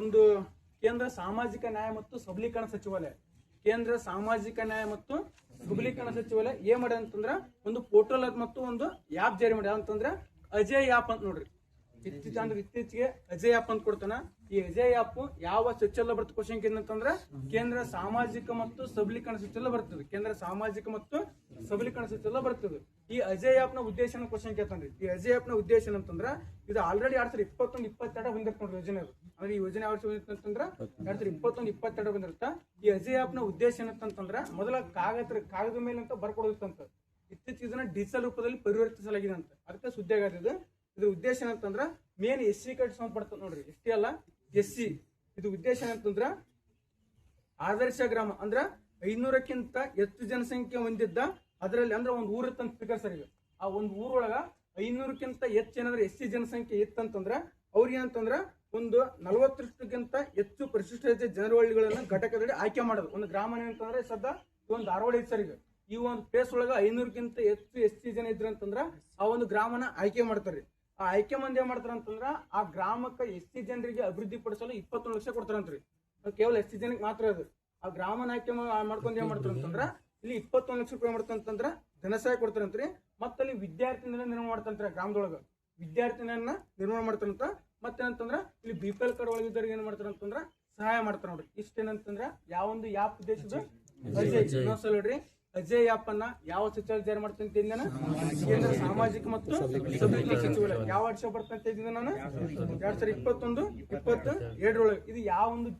ಒಂದು ಕೇಂದ್ರ ಸಾಮಾಜಿಕ ನ್ಯಾಯ ಮತ್ತು ಸಬಲೀಕರಣ ಸಚಿವಾಲಯ, ಕೇಂದ್ರ ಸಾಮಾಜಿಕ ನ್ಯಾಯ ಮತ್ತು ಸಬಲೀಕರಣ ಸಚಿವಾಲಯ ಏನ್ ಮಾಡ್ಯ ಅಂತಂದ್ರ ಒಂದು ಪೋರ್ಟಲ್ ಮತ್ತು ಒಂದು ಆ್ಯಪ್ ಜಾರಿ ಮಾಡ್ಯ ಅಂತಂದ್ರ ಅಜಯ್ ಆ್ಯಪ್ ಅಂತ ನೋಡ್ರಿ. ಇತ್ತೀಚೆಗೆ ಅಜಯ್ ಆ್ಯಪ್ ಅಂತ ಕೊಡ್ತಾನ. ಈ ಅಜಯ್ ಆ್ಯಪ್ ಯಾವ ಸಚಿವಾಲಯ ಬರ್ತದೆ ಕ್ವಶನ್ ಏನಂತಂದ್ರ ಕೇಂದ್ರ ಸಾಮಾಜಿಕ ಮತ್ತು ಸಬಲೀಕರಣ ಸಚಿವಾಲಯ ಬರ್ತದೆ. ಕೇಂದ್ರ ಸಾಮಾಜಿಕ ಮತ್ತು ಸಬಲೀಕರಣ ಸಚಿವಾಲಯ ಬರ್ತದೆ. ಈ ಅಜಯ್ ಆ್ಯಪ್ ನ ಉದ್ದೇಶ ಕ್ವಶನ್ ಕೇಳ್ತಾನ್ರಿ. ಈ ಅಜಯ್ ಆ್ಯಪ್ ನ ಉದ್ದೇಶ ಏನಂತಂದ್ರ ಇದು ಆಲ್ರೆಡಿ 2021-22 ಬಂದಿರ್ತ ನೋಡ್ರಿ ಯೋಜನೆ. ಅಂದ್ರೆ ಈ ಯೋಜನೆ ಯಾವ ವರ್ಷ ಅಂತಂದ್ರ 2021-22 ಬಂದಿರುತ್ತ. ಈ ಅಜಯ್ ಆ್ಯಪ್ ನ ಉದ್ದೇಶ ಏನಂತಂದ್ರ ಮೊದಲ ಕಾಗದ ಮೇಲೆ ಅಂತ ಬರ್ಕೊಡೋದಿತ್ತಂತ. ಇತ್ತೀಚೆಗೆ ಇದನ್ನ ಡಿಜಿಟಲ್ ರೂಪದಲ್ಲಿ ಪರಿವರ್ತಿಸಲಾಗಿದೆ ಅಂತ. ಅದಕ್ಕೆ ಸುದ್ದಿ ಆಗಿದೆ. ಇದ್ರ ಉದ್ದೇಶ ಏನಂತಂದ್ರ ಮೇನ್ SC ಕಾರ್ಡ್ ಸಂಬಂಧಪಡ್ತದೆ ನೋಡ್ರಿ. ST ಅಲ್ಲ, SC. ಇದು ಉದ್ದೇಶ ಏನಂತಂದ್ರ ಆದರ್ಶ ಗ್ರಾಮ ಅಂದ್ರ 500ಕ್ಕಿಂತ ಹೆಚ್ಚು ಜನಸಂಖ್ಯೆ ಹೊಂದಿದ್ದ ಅದರಲ್ಲಿ ಅಂದ್ರೆ ಒಂದು ಊರು ಅಂತ ತಿಳ್ಕ ಸರ್. ಈಗ ಆ ಒಂದು ಊರೊಳಗ 500ಕ್ಕಿಂತ ಹೆಚ್ಚು ಏನಾದ್ರೆ SC ಜನಸಂಖ್ಯೆ ಇತ್ತಂತಂದ್ರ ಅವ್ರಿಗೆ ಏನಂತಂದ್ರ ಒಂದು 40%ಕ್ಕಿಂತ ಹೆಚ್ಚು ಪರಿಶಿಷ್ಟ ಜನವಳ್ಳಿಗಳನ್ನ ಘಟಕದಲ್ಲಿ ಆಯ್ಕೆ ಮಾಡೋದು. ಒಂದು ಗ್ರಾಮ ಏನಂತಂದ್ರೆ ಸದ್ದ ಒಂದು ಧಾರವಾಡ ಐತಿ ಸರ್. ಈಗ ಈ ಒಂದು ಪ್ಲೇಸ್ ಒಳಗ 500ಕ್ಕಿಂತ ಹೆಚ್ಚು SC ಜನ ಇದ್ರ ಅಂತಂದ್ರ ಆ ಒಂದು ಗ್ರಾಮನ ಆಯ್ಕೆ ಮಾಡ್ತಾರೆ. ಆ ಆಯ್ಕೆ ಮಂದಿ ಏನ್ ಮಾಡ್ತಾರ ಅಂತಂದ್ರ ಆ ಗ್ರಾಮಕ್ಕೆ SC ಜನರಿಗೆ ಅಭಿವೃದ್ಧಿ ಪಡಿಸಲು 21 ಲಕ್ಷ ಕೊಡ್ತಾರಂತ್ರಿ. ಕೇವಲ SC ಜನಕ್ಕೆ ಮಾತ್ರ ಅದು. ಆ ಗ್ರಾಮನ ಆಯ್ಕೆ ಮಾಡ್ಕೊಂಡ್ ಏನ್ ಮಾಡ್ತಾರ ಅಂತಂದ್ರ ಇಲ್ಲಿ 21 ಲಕ್ಷ ರೂಪಾಯಿ ಮಾಡ್ತಂತಂದ್ರ ಧನಸಹಾಯ ಕೊಡ್ತಾರಂತ್ರಿ. ಮತ್ತ ಅಲ್ಲಿ ವಿದ್ಯಾರ್ಥಿನ ನಿರ್ಮಾಣ ಮಾಡ್ತಂತ್ರ ಗ್ರಾಮದೊಳಗ ವಿದ್ಯಾರ್ಥಿನಿಯನ್ನ ನಿರ್ಮಾಣ ಮಾಡ್ತಾರಂತ. ಮತ್ತೇನಂತಂದ್ರ ಇಲ್ಲಿ BPL ಕಾರ್ಡ್ ಒಳಗಿದ್ದವ್ರಿಗೆ ಏನ್ ಮಾಡ್ತಾರ ಅಂತಂದ್ರ ಸಹಾಯ ಮಾಡ್ತಾರ ನೋಡ್ರಿ. ಇಷ್ಟೇನಂತಂದ್ರ ಯಾವ ಒಂದು ಆ್ಯಪ್ ಉದ್ದೇಶದ ಅಜಯ್ ನೋಡ್ರಿ. ಅಜಯ್ ಆ್ಯಪ್ ಅನ್ನ ಯಾವ ಸಚಿವಾಲಯ ಜಾರಿ ಮಾಡ್ತಂತ ನಾನು ಕೇಂದ್ರ ಸಾಮಾಜಿಕ ಮತ್ತು ಸಬಲೀಕರಣ ಸಚಿವಾಲಯ. ಯಾವ ವರ್ಷ ಬರ್ತಂತ ಇದ್ದೀನಿ ನಾನು 2021-22 ಒಳಗೆ. ಇದು ಯಾವ ಒಂದು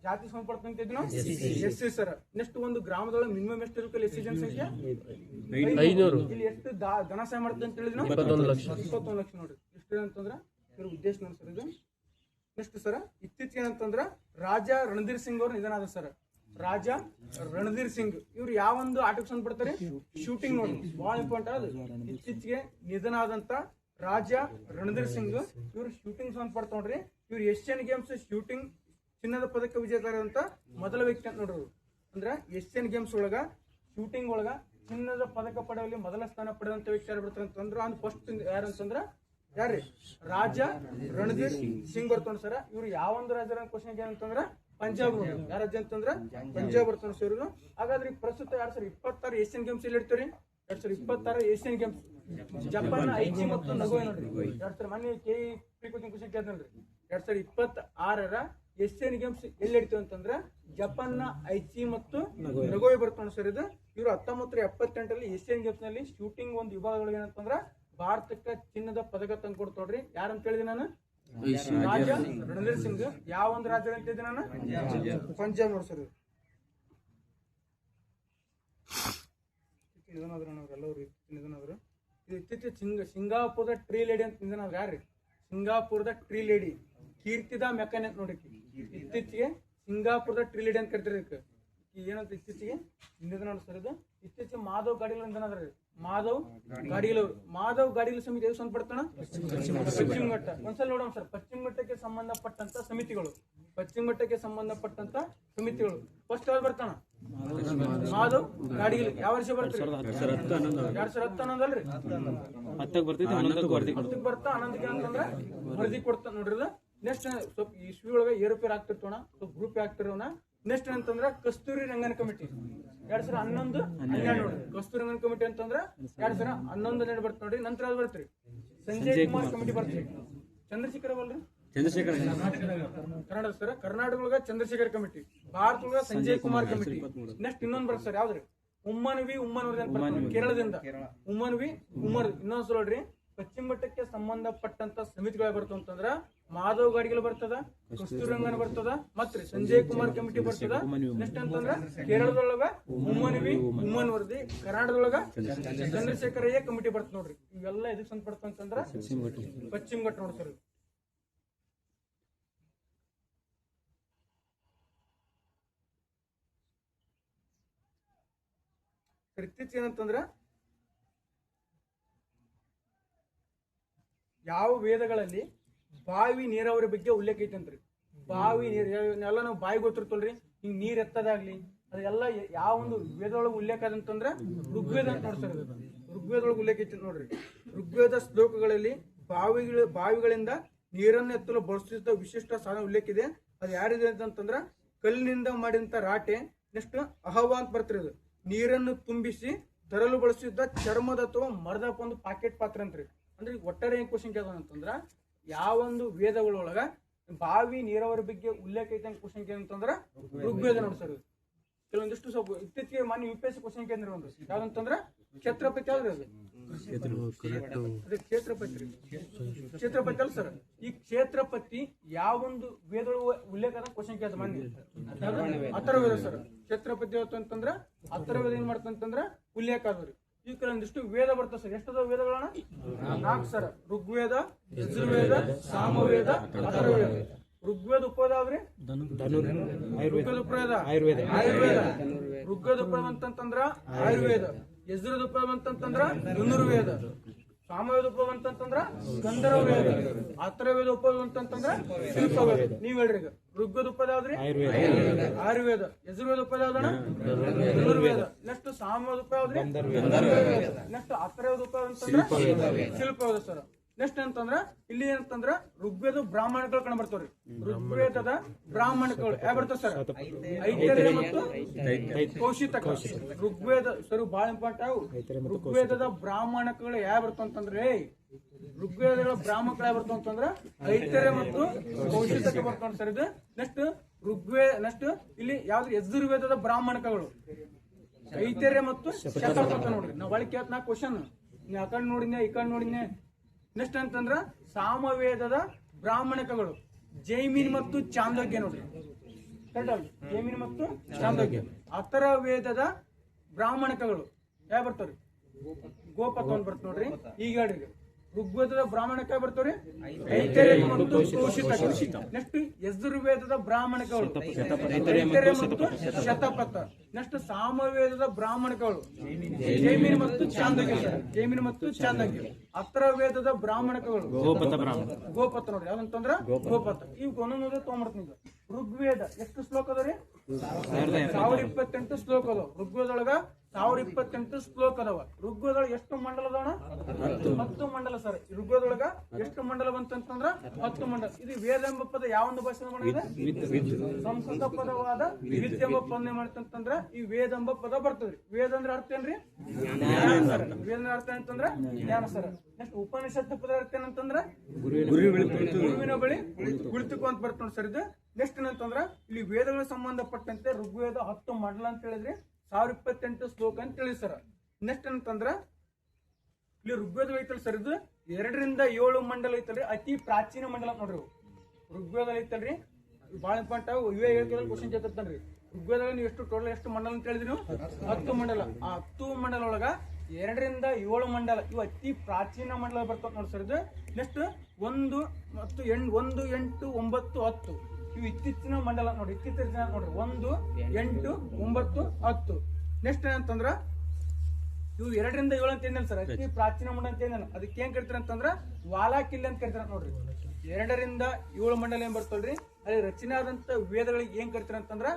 ಜಾತಿ ಸಂಬಂಧಪಡ್ತಂತ ಇದ್ದೀನೋ SC ಸರ್. ನೆಕ್ಸ್ಟ್ ಒಂದು ಗ್ರಾಮದೊಳಗೆ ಮಿನಿಮಮ್ ಎಷ್ಟು ಇರಬೇಕು SC ಜನಸಂಖ್ಯೆ 500. ಇಲ್ಲಿ ಎಷ್ಟು ಧನ ಸಹಾಯ ಮಾಡ್ತಂತ ಹೇಳಿದ್ನೋ 21 ಲಕ್ಷ ನೋಡ್ರಿ. ಎಷ್ಟು ಅಂತಂದ್ರ ಇದ್ರ ಉದ್ದೇಶ ನೋಡಿ ಸರ್ ಇದು. ನೆಕ್ಸ್ಟ್ ಸರ್ ಇತ್ತೀಚೆಗೆ ಏನಂತಂದ್ರ ರಾಜಾ ರಣಧೀರ್ ಸಿಂಗ್ ಅವ್ರ ನಿಧನ ಆದ ಸರ್. ರಾಜಾ ರಣಧೀರ್ ಸಿಂಗ್ ಇವ್ರು ಯಾವ ಒಂದು ಆಟಕ್ಕೆ ಸಂಬಂಧಪಡ್ತಾರೆ ಶೂಟಿಂಗ್ ನೋಡಿ ಬಹಳ ಇಂಪಾರ್ಟೆಂಟ್ ಅದು. ಇತ್ತೀಚೆಗೆ ನಿಧನ ಆದಂತ ರಾಜಾ ರಣಧೀರ್ ಸಿಂಗ್ ಇವ್ರು ಶೂಟಿಂಗ್ ಸಂಬಂಧಪಡ್ತ ನೋಡ್ರಿ. ಇವ್ರು ಏಷ್ಯನ್ ಗೇಮ್ಸ್ ಶೂಟಿಂಗ್ ಚಿನ್ನದ ಪದಕ ವಿಜೇತರಾದಂತ ಮೊದಲ ವ್ಯಕ್ತಿ ಅಂತ ನೋಡ್ರಿ. ಅಂದ್ರ ಏಷ್ಯನ್ ಗೇಮ್ಸ್ ಒಳಗ ಶೂಟಿಂಗ್ ಒಳಗ ಚಿನ್ನದ ಪದಕ ಪಡೆಯುವಲ್ಲಿ ಮೊದಲ ಸ್ಥಾನ ಪಡೆದಂತ ವ್ಯಕ್ತಿ ಯಾರು ಬರ್ತಾರೆ ಅಂತಂದ್ರ ಅವ್ನು ಫಸ್ಟ್ ಯಾರಂತಂದ್ರ ಯಾರ್ರಿ ರಾಜಾ ರಣಧೀರ್ ಸಿಂಗ್ ಬರ್ತಾನ ಸರ್. ಇವ್ರು ಯಾವ ಒಂದು ರಾಜ್ಯದ ಕ್ವಶನ್ ಏನಂತಂದ್ರ ಪಂಜಾಬ್. ಯಾವ ರಾಜ್ಯ ಅಂತಂದ್ರ ಪಂಜಾಬ್ ಬರ್ತಾನ ಸರ್ ಇವ್ರು. ಹಾಗಾದ್ರೆ ಪ್ರಸ್ತುತ 2026 ಏಷ್ಯನ್ ಗೇಮ್ಸ್ ಎಲ್ಲಿ ಇಡ್ತಾರೆ 2026 ಏಷ್ಯನ್ ಗೇಮ್ಸ್ ಜಪಾನ್ ಐಚಿ ಮತ್ತು ನಗೋಯ್ ನೋಡ್ರಿ. ಮೊನ್ನೆ KE ಕ್ವಶನ್ ಕೇಳ್ತಾನ್ರಿ 2026 ಏಷ್ಯನ್ ಗೇಮ್ಸ್ ಎಲ್ಲಿ ಇಡ್ತೀವಿ ಅಂತಂದ್ರ ಜಪಾನ್ ನ ಐಚಿ ಮತ್ತು ನಗೋಯ್ ಬರ್ತಾನ ಸರ್ ಇದು. ಇವ್ರು 1978 ಏಷ್ಯನ್ ಗೇಮ್ಸ್ ನಲ್ಲಿ ಶೂಟಿಂಗ್ ಒಂದು ವಿಭಾಗಗಳಿಗೆ ಏನಂತಂದ್ರ ಭಾರತಕ್ಕೆ ಚಿನ್ನದ ಪದಕ ತಂದು ಕೊಡ್ತೋಡ್ರಿ. ಯಾರಂತ ಹೇಳಿದೆ ನಾನು ರಾಜಾ ರಣಧೀರ್ ಸಿಂಗ್. ಯಾವ ಒಂದು ರಾಜ್ಯ ಅಂತ ಹೇಳಿದೆ ನಾನು ಪಂಜಾಬ್ ನೋಡಿ ಸರ್. ನಿಧನಾದ್ರು ನಿಧನಾದ್ರು. ಇದು ಇತ್ತೀಚೆಗೆ ಸಿಂಗಾಪುರದ ಟ್ರೀ ಲೇಡಿ ಅಂತ ನಿಧನ ಯಾರ್ರಿ ಸಿಂಗಾಪುರದ ಟ್ರೀ ಲೇಡಿ ಕೀರ್ತಿದಾ ಮೆಕಾನ್ ಅಂತ ನೋಡಿ. ಇತ್ತೀಚೆಗೆ ಸಿಂಗಾಪುರದ ಟ್ರೀ ಲೇಡಿ ಅಂತ ಕರಿತಾರೆ. ಏನಂತ ಇತ್ತೀಚೆಗೆ ನಿಧನ ಸರ್ ಇದು. ಇತ್ತೀಚೆಗೆ ಮಾಧವ್ ಗಾಡಿಗಳು ನಿಧನ ಮಾಧವ್ ಗಾಡಿಗಳ ಸಮಿತಿ ಎಲ್ಲಿ ಸಂಬಂಧಪಡ್ತಾನ ಪಶ್ಚಿಮ ಘಟ್ಟ. ಒಂದ್ಸಲ ನೋಡೋಣ ಸರ್. ಪಶ್ಚಿಮ ಘಟ್ಟಕ್ಕೆ ಸಂಬಂಧಪಟ್ಟಂತ ಸಮಿತಿಗಳು ಫಸ್ಟ್ ಯಾವ್ದು ಬರ್ತಾನ ಮಾಧವ್ ಗಾಡಿಗಳು. ಯಾವ ವರ್ಷ ಬರ್ತಾರೆ 2010 ಅಲ್ರಿ. 10ಕ್ಕೆ ಬರ್ತಾ 11ಕ್ಕೆ ಅಂತಂದ್ರ ವರದಿ ಕೊಡ್ತಾನ ನೋಡ್ರಿ. ನೆಕ್ಸ್ಟ್ ಸ್ವಲ್ಪ ಇಸ್ವಿ ಒಳಗ ಏರುಪೇರ್ ಆಗ್ತಿರ್ತೋಣ ಸ್ವಲ್ಪ ಗ್ರೂಪ್ ಆಗ್ತಿರೋಣ. ನೆಕ್ಸ್ಟ್ ಅಂತಂದ್ರ ಕಸ್ತೂರಿ ರಂಗನ್ ಕಮಿಟಿ 2011-12 ನೋಡ್ರಿ. ಕಸ್ತೂರಿ ರಂಗನ್ ಕಮಿಟಿ ಅಂತಂದ್ರ 2011 ಬರ್ತ ನೋಡ್ರಿ. ನಂತರ ಅದು ಬರ್ತ್ರಿ ಸಂಜಯ್ ಕುಮಾರ್ ಕಮಿಟಿ ಬರ್ತೀರಿ. ಚಂದ್ರಶೇಖರ್ ಅವಲ್ರಿ ಕರ್ನಾಟಕ ಸರ್. ಕರ್ನಾಟಕ ಒಳಗ ಚಂದ್ರಶೇಖರ್ ಕಮಿಟಿ, ಭಾರತ ಒಳಗ ಸಂಜಯ್ ಕುಮಾರ್ ಕಮಿಟಿ. ನೆಕ್ಸ್ಟ್ ಇನ್ನೊಂದು ಬರ್ತ ಸರ್ ಯಾವ್ದ್ರಿ ಉಮ್ಮನ್ವಿ ಕೇರಳದಿಂದ ಇನ್ನೊಂದ್ಸಲ ನೋಡ್ರಿ. ಪಶ್ಚಿಮ ಘಟ್ಟಕ್ಕೆ ಸಂಬಂಧಪಟ್ಟಂತ ಸಮಿತಿಗಳು ಬರ್ತಾವ ಅಂತಂದ್ರ ಮಾಧವ್ ಗಾಡಿಗಳು ಬರ್ತದ, ಕಸ್ತೂರಿ ರಂಗನ್ ಬರ್ತದ, ಮತ್ರಿ ಸಂಜಯ್ ಕುಮಾರ್ ಕಮಿಟಿ ಬರ್ತದ. ನೆಕ್ಸ್ಟ್ ಅಂತಂದ್ರ ಕೇರಳದೊಳಗ ಉಮ್ಮನ್ ವರದಿ, ಕರ್ನಾಟಕದೊಳಗ ಚಂದ್ರಶೇಖರಯ್ಯ ಕಮಿಟಿ ಬರ್ತದ ನೋಡ್ರಿ. ಇವೆಲ್ಲ ಎದಕ್ ಸಂಬಂಧಪಡ್ತ ಅಂತಂದ್ರ ಪಶ್ಚಿಮ ಘಟ್ಟ ನೋಡ್ತಾರೆ. ಇತ್ತೀಚೆಗೆ ಏನಂತಂದ್ರ ಯಾವ ವೇದಗಳಲ್ಲಿ ಬಾವಿ ನೀರಾವರಿ ಬಗ್ಗೆ ಉಲ್ಲೇಖ ಐತಂತ್ರಿ. ಬಾವಿ ನೀರ್ ಎಲ್ಲ ನಾವು ಬಾವಿ ಗೊತ್ತಿರ್ತಲ್ರಿ. ಹಿಂಗ್ ನೀರ್ ಎತ್ತದಾಗ್ಲಿ ಅದೆಲ್ಲ ಯಾವ ಒಂದು ವೇದೊಳಗೆ ಉಲ್ಲೇಖ ಆದಂತಂದ್ರ ಋಗ್ವೇದ ಅಂತ ನೋಡ್ತಾರೆ. ಋಗ್ವೇದೊಳಗೆ ಉಲ್ಲೇಖ ಐತಿ ನೋಡ್ರಿ. ಋಗ್ವೇದ ಶ್ಲೋಕಗಳಲ್ಲಿ ಬಾವಿಗಳಿಂದ ನೀರನ್ನು ಎತ್ತಲು ಬಳಸುತ್ತಿದ್ದ ವಿಶಿಷ್ಟ ಸಾಧನ ಉಲ್ಲೇಖ ಇದೆ. ಅದು ಯಾರಿದೆ ಅಂತಂದ್ರ ಕಲ್ಲಿನಿಂದ ಮಾಡಿದಂತ ರಾಟೆ. ನೆಕ್ಸ್ಟ್ ಅಹವ ಅಂತ ಬರ್ತಿರಿ, ಇದು ನೀರನ್ನು ತುಂಬಿಸಿ ತರಲು ಬಳಸಿದ್ದ ಚರ್ಮದ ಅಥವಾ ಮರದ ಒಂದು ಪಾಕೆಟ್ ಪಾತ್ರ ಅಂತ್ರಿ. ಅಂದ್ರೆ ಒಟ್ಟಾರೆ ಏನ್ ಕ್ವಶನ್ ಕೇಳ್ದ ಅಂತಂದ್ರ ಯಾವೊಂದು ವೇದಗಳೊಳಗ ಬಾವಿ ನೀರಾವರಿ ಬಗ್ಗೆ ಉಲ್ಲೇಖ ಐತೆ ಅಂತ ಕ್ವಶನ್ ಕೇಳಂತಂದ್ರ ಋಗ್ವೇದ ನೋಡಿ ಸರ್. ಕೆಲವೊಂದಿಷ್ಟು ಸ್ವಲ್ಪ ಇತ್ತೀಚೆಗೆ ಮಾನ್ಯ UPSC ಕ್ವಶನ್ ಕೇಂದ್ರ ಒಂದು ಯಾವ್ದಂತಂದ್ರ ಕ್ಷೇತ್ರಪತಿ ಯಾವ್ದ್ರಿ ಅದು? ಕ್ಷೇತ್ರಪತಿ ಅಲ್ಲ ಸರ್. ಈ ಕ್ಷೇತ್ರಪತಿ ಯಾವೊಂದು ವೇದ ಉಲ್ಲೇಖ ಕ್ವಶನ್ ಕೇಳ್ದ ಮಾನ್ಯ ಅಥರ್ವವೇದ ಸರ್. ಕ್ಷೇತ್ರಪತಿ ಅಂತಂದ್ರ ಅಥರ್ವವೇದ ಏನ್ ಮಾಡ್ತಂತಂದ್ರ ಉಲ್ಲೇಖ ಆದ್ರಿ. ಈ ಕೆಲವೊಂದಿಷ್ಟು ವೇದ ಬರ್ತದೆ ಸರ್. ಎಷ್ಟದ ವೇದಗಳನ್ನ? 4 ಸರ್. ಋಗ್ವೇದ, ಯಜುರ್ವೇದ, ಸಾಮವೇದ, ಅಥರ್ವವೇದ. ಋಗ್ವೇದ ಉಪವೇದ ಯಾವ್ದ್ರಿ? ಋಗ್ವೇದ ಉಪವೇದ ಆಯುರ್ವೇದ. ಋಗ್ವೇದ ಉಪವೇದ ಅಂತಂದ್ರ ಆಯುರ್ವೇದ. ಯಜುರ್ವೇದ ಉಪವೇದ ಅಂತಂದ್ರ ಧನುರ್ವೇದ. ಸಾಮವೇದ ಉಪವೇದ ಅಂತಂದ್ರ ಗಂಧರ್ವವೇದ. ಅಥರ್ವವೇದ ಉಪವೇದ ಅಂತಂದ್ರ ಶಿಲ್ಪವೇದ. ನೀವ್ ಹೇಳ್ರಿ ಈಗ ಋಗ್ವೇದ ಉಪವೇದ ಯಾವ್ದ್ರಿ? ಆಯುರ್ವೇದ. ಯಜುರ್ವೇದ ಉಪವೇದ ಯಾವ್ದಣ್ಣ? ಧನುರ್ವೇದ. ನೆಕ್ಸ್ಟ್ ಸಾಮವೇದ ಉಪವೇದ ಯಾವ್ದ್ರಿ? ನೆಕ್ಸ್ಟ್ ಅಥರ್ವವೇದ ಉಪವೇದ ಅಂತಂದ್ರ ಶಿಲ್ಪವೇದ ಸರ್. ನೆಕ್ಸ್ಟ್ ಅಂತಂದ್ರ ಇಲ್ಲಿ ಏನಂತಂದ್ರ ಋಗ್ವೇದ ಬ್ರಾಹ್ಮಣಗಳು ಕಂಡು ಬರ್ತಾವ್ರಿ. ಋಗ್ವೇದದ ಬ್ರಾಹ್ಮಣಗಳು ಯಾವ ಬರ್ತಾವ ಸರ್? ಐತರೇಯ ಮತ್ತು ಕೌಶಿತಕ. ಋಗ್ವೇದ ಸರ್ ಬಹಳ ಇಂಪಾರ್ಟೆಂಟ್ ಅವು. ಋಗ್ವೇದದ ಬ್ರಾಹ್ಮಣಗಳು ಯಾವ ಬರ್ತಾವ ಅಂತಂದ್ರೆ ಋಗ್ವೇದಗಳ ಬ್ರಾಹ್ಮಣಗಳು ಯಾವ ಬರ್ತಾವ ಅಂತಂದ್ರ ಐತರೇಯ ಮತ್ತು ಕೌಶಿತಕ ಬರ್ತಾವ ಸರ್. ಇದು ನೆಕ್ಸ್ಟ್ ನೆಕ್ಸ್ಟ್ ಇಲ್ಲಿ ಯಾವ್ದು? ಯಜುರ್ವೇದದ ಬ್ರಾಹ್ಮಣಗಳು ಐತರೇಯ ಮತ್ತು ಶತಪಥ ನೋಡ್ರಿ. ನಾವ್ ಒಳಗೆ ಕೇಳ್ತ ಕ್ವಶನ್ ನೀ ಆ ಕಡೆ ನೋಡಿದ್ನೆ ಈ ಕಡೆ ನೋಡಿದ್ನೆ. ನೆಕ್ಸ್ಟ್ ಅಂತಂದ್ರ ಸಾಮವೇದದ ಬ್ರಾಹ್ಮಣಕಗಳು ಜೈಮಿನಿ ಮತ್ತು ಚಾಂದೋಗ್ಯ ನೋಡ್ರಿ. ಕರೆಕ್ಟ್? ಜೈಮಿನಿ ಮತ್ತು ಚಾಂದೋಗ್ಯ. ಅಥರ್ವವೇದದ ಬ್ರಾಹ್ಮಣಕಗಳು ಯಾವ ಬರ್ತಾವ್ರಿ? ಗೋಪಥ ಅಂತ ಬರ್ತ ನೋಡ್ರಿ. ಈಗ ಹೇಳ್ರಿ ಋಗ್ವೇದದ ಬ್ರಾಹ್ಮಣಕ ಬರ್ತಾವ್ರಿ ಐತರೇಯ ಮತ್ತು ಕೌಶಿಕ. ನೆಕ್ಸ್ಟ್ ಯಜುರ್ವೇದದ ಬ್ರಾಹ್ಮಣಕಗಳು ಐತರೇಯ ಮತ್ತು ಶತಪಥ. ನೆಕ್ಸ್ಟ್ ಸಾಮವೇದದ ಬ್ರಾಹ್ಮಣಕಗಳು ಜೈಮಿನಿ ಮತ್ತು ಚಾಂದೋಗ್ಯ. ಜೈಮಿನಿ ಮತ್ತು ಚಾಂದೋಗ್ಯ. ಅಥರ್ವವೇದದ ಬ್ರಾಹ್ಮಣಕಗಳು ಗೋಪಥ ನೋಡ್ರಿ. ಯಾವ್ದಂತಂದ್ರ ಗೋಪಥ. ಇವ್ ಒಂದೊಂದು ತಗೊಂಡ್ಬರ್ತೀನಿ. ಋಗ್ವೇದ ಎಷ್ಟು ಶ್ಲೋಕ ಅದಾವ್ರಿ? 1028 ಶ್ಲೋಕ ಅದಾವ. ಋಗ್ವೇದೊಳಗ 1028 ಶ್ಲೋಕ ಅದಾವ. ಋಗ್ವೇದೊಳಗ ಎಷ್ಟು ಮಂಡಲ ಅದಾವಣ? 10 ಮಂಡಲ ಸರ್. ಋಗ್ವೇದೊಳಗ ಎಷ್ಟು ಮಂಡಲ ಬಂತಂತಂದ್ರ 10 ಮಂಡಲ. ಇದು ವೇದ ಎಂಬ ಪದ ಯಾವೊಂದು ಭಾಷೆ ಮಾಡಿದೆ? ಸಂಸ್ಕೃತ ಪದವಾದ ವಿದ್ ಎಂಬ ಪದ ಮಾಡ್ತಂತಂದ್ರ ಈ ವೇದ ಎಂಬ ಪದ ಬರ್ತದ್ರಿ. ವೇದ ಅಂದ್ರೆ ಅರ್ಥ ಏನ್ರಿ? ವೇದ ಅರ್ಥ ಅಂತಂದ್ರ ಜ್ಞಾನ ಸರ್. ನೆಕ್ಸ್ಟ್ ಉಪನಿಷತ್ ಪದ ಅರ್ಥ ಏನಂತಂದ್ರ ಗುರುವಿನ ಬಳಿ ಕುಳಿತುಕೋ ಅಂತ ಬರ್ತ ನೋಡಿ ಸರ್. ಇದು ನೆಕ್ಸ್ಟ್ ಏನಂತಂದ್ರ ಇಲ್ಲಿ ವೇದಗಳಿಗೆ ಸಂಬಂಧಪಟ್ಟಂತೆ ಋಗ್ವೇದ 10 ಮಂಡಲ ಅಂತ ಹೇಳಿದ್ರಿ. 1028 ಶ್ಲೋಕ ಅಂತ ಹೇಳಿ ಸರ್. ನೆಕ್ಸ್ಟ್ ಏನಂತಂದ್ರ ಇಲ್ಲಿ ಋಗ್ವೇದ ಐತಲ್ ಸರ್. ಇದು 2 ರಿಂದ 7 ಮಂಡಲ ಐತಲ್ರಿ. ಅತಿ ಪ್ರಾಚೀನ ಮಂಡಲ ನೋಡ್ರಿ. ಋಗ್ವೇದ ಐತಲ್ರಿ ಬಹಳ ಇಂಪಾರ್ಟೆಂಟ್. ಇವೇ ಹೇಳ್ತಿರಲ್ಲ ಕ್ವಶನ್ ಕೇಳ್ತಾನ್ರಿ. ಋಗ್ವೇದ ನೀವು ಎಷ್ಟು ಟೋಟಲ್ ಎಷ್ಟು ಮಂಡಲ ಅಂತ ಹೇಳಿದ್ರಿ ನೀವು? 10 ಮಂಡಲ. ಆ 10 ಮಂಡಲ ಒಳಗ 2 ರಿಂದ 7 ಮಂಡಲ ಇವು ಅತಿ ಪ್ರಾಚೀನ ಮಂಡಲ ಬರ್ತಾವ ನೋಡಿ ಸರ್. ಇದು ನೆಕ್ಸ್ಟ್ 1 ಮತ್ತು 1, 8, 9, 10 ಇವು ಇತ್ತೀಚಿನ ಮಂಡಲ ನೋಡಿ. ಇತ್ತೀಚಿನ ನೋಡ್ರಿ 1, 8, 9, 10. ನೆಕ್ಸ್ಟ್ ಏನಂತಂದ್ರ ಇವು 2 ರಿಂದ 7 ಅಂತ ಏನಿಲ್ಲ ಸರ್. ಅತಿ ಪ್ರಾಚೀನ ಮಂಡಲ ಅಂತ ಏನಿಲ್ಲ. ಅದಕ್ಕೆ ಏನ್ ಕರಿತಾರ ಅಂತಂದ್ರ ವಾಲಾಕಿಲ್ಲ ಅಂತ ಕರಿತಾರ ನೋಡ್ರಿ. 2 ರಿಂದ 7 ಮಂಡಲ ಏನ್ ಬರ್ತಲ್ರಿ ಅಲ್ಲಿ ರಚನೆ ಆದಂತ ವೇದಗಳಿಗೆ ಏನ್ ಕರಿತಾರ ಅಂತಂದ್ರ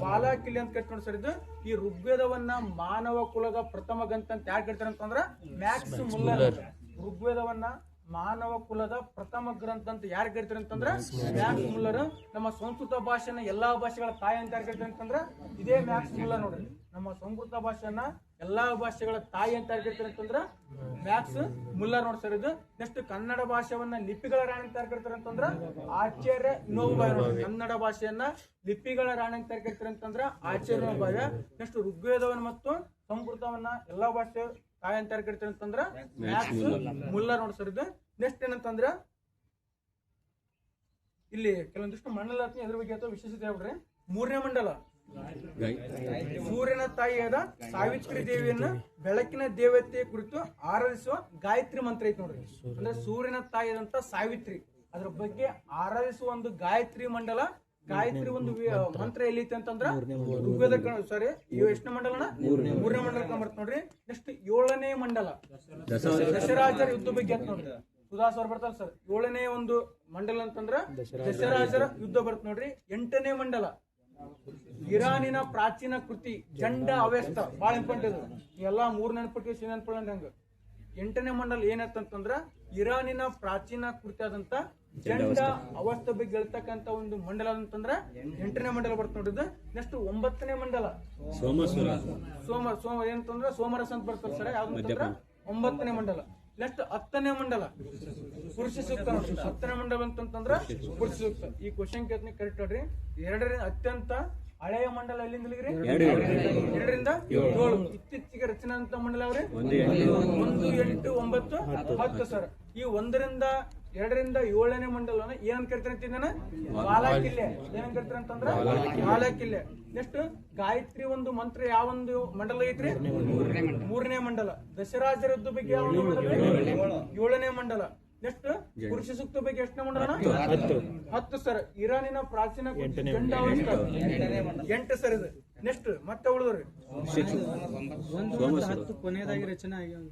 ವಾಲಾಕಿಲ್ಲ ಅಂತ ಕರಿತಾರ ಸರ್. ಇದು ಈ ಋಗ್ವೇದವನ್ನ ಮಾನವ ಕುಲದ ಪ್ರಥಮ ಗ್ರಂಥ ಅಂತ ಯಾರು ಕರಿತಾರ ಅಂತಂದ್ರ ಮ್ಯಾಕ್ಸ್ ಮುಲ್ಲರ್. ಋಗ್ವೇದವನ್ನ ಮಾನವ ಕುಲದ ಪ್ರಥಮ ಗ್ರಂಥ ಅಂತ ಯಾರು ಕರಿತಾರ ಅಂತಂದ್ರ ಮ್ಯಾಕ್ಸ್ ಮುಲ್ಲರ್. ನಮ್ಮ ಸಂಸ್ಕೃತ ಭಾಷೆನ ಎಲ್ಲಾ ಭಾಷೆಗಳ ತಾಯಿ ಅಂತ ಯಾರು ಕರಿತಾರ ಅಂತಂದ್ರ ಇದೇ ಮ್ಯಾಕ್ಸ್ ಮುಲ್ಲರ್ ನೋಡ್ರಿ. ನಮ್ಮ ಸಂಸ್ಕೃತ ಭಾಷೆನ ಎಲ್ಲಾ ಭಾಷೆಗಳ ತಾಯಿ ಅಂತ ಯಾರು ಕರಿತಾರ ಅಂತಂದ್ರ ಮ್ಯಾಕ್ಸ್ ಮುಲ್ಲರ್ ನೋಡಿ ಸರ್. ಇದು ನೆಕ್ಸ್ಟ್ ಕನ್ನಡ ಭಾಷೆಯನ್ನ ಲಿಪಿಗಳ ರಾಣಿ ಅಂತ ಯಾರು ಕರಿತಾರ ಅಂತಂದ್ರ ಆಚಾರ್ಯ ವಿನೋಬಾಯ ನೋಡ್ರಿ. ಕನ್ನಡ ಭಾಷೆಯನ್ನ ಲಿಪಿಗಳ ರಾಣಿ ಅಂತ ಯಾರು ಕರಿತಾರ ಅಂತಂದ್ರ ಆಚಾರ್ಯ ವಿನೋಬಾಯ. ನೆಕ್ಸ್ಟ್ ಋಗ್ವೇದವನ್ನ ಮತ್ತು ಸಂಸ್ಕೃತವನ್ನ ಎಲ್ಲಾ ಭಾಷೆ ತಾಯಿ ಅಂತ ಯಾರು ಕರಿತಾರ ಅಂತಂದ್ರ ಮ್ಯಾಕ್ಸ್ ಮುಲ್ಲರ್ ನೋಡಿ ಸರ್. ಇದು ನೆಕ್ಸ್ಟ್ ಏನಂತಂದ್ರ ಇಲ್ಲಿ ಕೆಲವೊಂದಿಷ್ಟು ಮಂಡಲ ಇದ್ರ ಬಗ್ಗೆ ವಿಶೇಷತೆ ಹೇಳ್ಬಿಡ್ರಿ. 3ನೇ ಮಂಡಲ ಸೂರ್ಯನ ತಾಯಿಯಾದ ಸಾವಿತ್ರಿ ದೇವಿಯನ್ನ ಬೆಳಕಿನ ದೇವತೆ ಕುರಿತು ಆರಾಧಿಸುವ ಗಾಯತ್ರಿ ಮಂತ್ರ ಐತಿ ನೋಡ್ರಿ. ಅಂದ್ರೆ ಸೂರ್ಯನ ತಾಯಿಯಾದಂತ ಸಾವಿತ್ರಿ ಅದ್ರ ಬಗ್ಗೆ ಆರಾಧಿಸುವ ಒಂದು ಗಾಯತ್ರಿ ಮಂಡಲ. ಗಾಯತ್ರಿ ಒಂದು ಮಂತ್ರ ಎಲ್ಲಿತ್ತು ಅಂತಂದ್ರ ಋಗ್ವೇದ ಸಾರಿ ಎಷ್ಟನೇ ಮಂಡಲನ? 3ನೇ ಮಂಡಲ ಬರ್ತ ನೋಡ್ರಿ. ನೆಕ್ಸ್ಟ್ 7ನೇ ಮಂಡಲ ದಶರಾಜರ ಯುದ್ಧ ಬಗ್ಗೆ ಅಂತ ನೋಡ್ರಿ. ಸುಧಾಸ್ ಅವ್ರು ಬರ್ತಾರ ಸರ್. 7ನೇ ಒಂದು ಮಂಡಲ ಅಂತಂದ್ರ ದಶರಾಜರ ಯುದ್ಧ ಬರ್ತ ನೋಡ್ರಿ. 8ನೇ ಮಂಡಲ ಇರಾನಿನ ಪ್ರಾಚೀನ ಕೃತಿ ಜಂಡ ಅವ್ಯಸ್ತ. ಬಹಳ ಇಂಪಾರ್ಟೆಂಟ್ ಇದು. ಎಲ್ಲಾ 3 ನೆನಪಟ್ಟಿ ನೆನಪಂಗ. 8ನೇ ಮಂಡಲ ಏನಂತಂದ್ರ ಇರಾನಿನ ಪ್ರಾಚೀನ ಕೃತಿ ಆದಂತ ಜಂಡ ಅವಸ್ಥೆ ಬಗ್ಗೆ ಹೇಳ್ತಕ್ಕಂತ ಒಂದು ಮಂಡಲ ಅಂತಂದ್ರ 8ನೇ ಮಂಡಲ ಬರ್ತದೆ ನೋಡ್ರಿ. ನೆಕ್ಸ್ಟ್ 9ನೇ ಮಂಡಲ ಸೋಮ ಏನಂತಂದ್ರ ಸೋಮರಸ ಅಂತ ಬರ್ತದೆ ಸರ್. ಯಾವ್ದಂತಂದ್ರ 9ನೇ ಮಂಡಲ. ನೆಕ್ಸ್ಟ್ 10ನೇ ಮಂಡಲ ಪುರುಷ ಸೂಕ್ತ ನೋಡ್ರಿ. 10ನೇ ಮಂಡಲ ಅಂತಂದ್ರ ಪುರುಷ ಸೂಕ್ತ. ಈ ಕ್ವಶನ್ ಕೇಳ್ತೀನಿ ಕರೆಕ್ಟ್ ನೋಡ್ರಿ. 2ನೇ ಅತ್ಯಂತ ಹಳೆಯ ಮಂಡಲ ಎಲ್ಲಿಂದ 2ರಿಂದ 7. ಇತ್ತೀಚೆಗೆ ರಚನೆ ಅಂತ ಮಂಡಲ ಅವ್ರಿ 1, 8, 9, 10 ಸರ್. ಈ 1ರಿಂದ 2ರಿಂದ 7ನೇ ಮಂಡಲನ ಏನಂತ ಕರಿತಾರೆ ಅಂತಿದ್ದಾನ ಬಾಲಕಿಲ್ಲೆ. ಏನಂತ ಕರಿತಾರೆ ಅಂತಂದ್ರ ಬಾಲಕಿಲ್ಲೆ. ನೆಕ್ಸ್ಟ್ ಗಾಯತ್ರಿ ಒಂದು ಮಂತ್ರ ಯಾವ ಒಂದು ಮಂಡಲ ಐತ್ರಿ 3ನೇ ಮಂಡಲ. ದಶರಾಜರ ಯುದ್ಧ ಬಗ್ಗೆ ಯಾವ ಒಂದು ಮಂಡಲ 7ನೇ ಮಂಡಲ. ನೆಕ್ಸ್ಟ್ ಪುರುಷ ಸೂಕ್ತ ಬಗ್ಗೆ ಎಷ್ಟನೇ ಮಂಡಲ 10 ಸರ್. ಇರಾನಿನ ಪ್ರಾಚೀನ 8 ಸರ್ ಇದು. ನೆಕ್ಸ್ಟ್ ಮತ್ತೆ ಉಳಿದ್ರಿ 10 ಕೊನೆಯದಾಗಿ ರಚನೆ ಆಗಿ 1,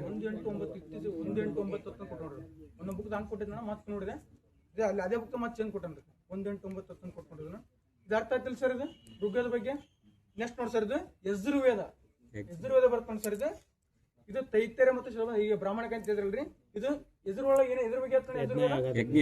8, 9 ಇತ್ತೀಚೆಗೆ 1, 8, 9 10 ಕೊಟ್ಟೋಡ್ರಿ. ಒಂದು ಬುಕ್ ಹಂಗೆ ಕೊಟ್ಟಿದ್ದ ಮತ್ತೆ ನೋಡಿದೆ ಇದೆ ಅಲ್ಲಿ ಅದೇ ಬುಕ್ ಮತ್ತೆ ಚೇಂಜ್ ಕೊಟ್ಟನ್ರಿ. 1, 8, 9, 10 ಕೊಟ್ಕೊಂಡಿದ್ನ. ಇದು ಅರ್ಥ ಆಯ್ತಿಲ್ಲ ಸರ್ ಇದು ಋಗ್ವೇದ ಬಗ್ಗೆ. ನೆಕ್ಸ್ಟ್ ನೋಡಿ ಸರ್ ಇದು ಯಜುರ್ವೇದ ಬರ್ತಾನೆ ಸರ್. ಇದು ತೈತ್ತರ ಮತ್ತು ಈಗ ಬ್ರಾಹ್ಮಣಕ ಅಂತ ಇದ್ರಲ್ರಿ. ಇದು ಎದುರೊಳಗೆ ಏನೇ ಎದುರು ಬಗ್ಗೆ ಯಜ್ಞ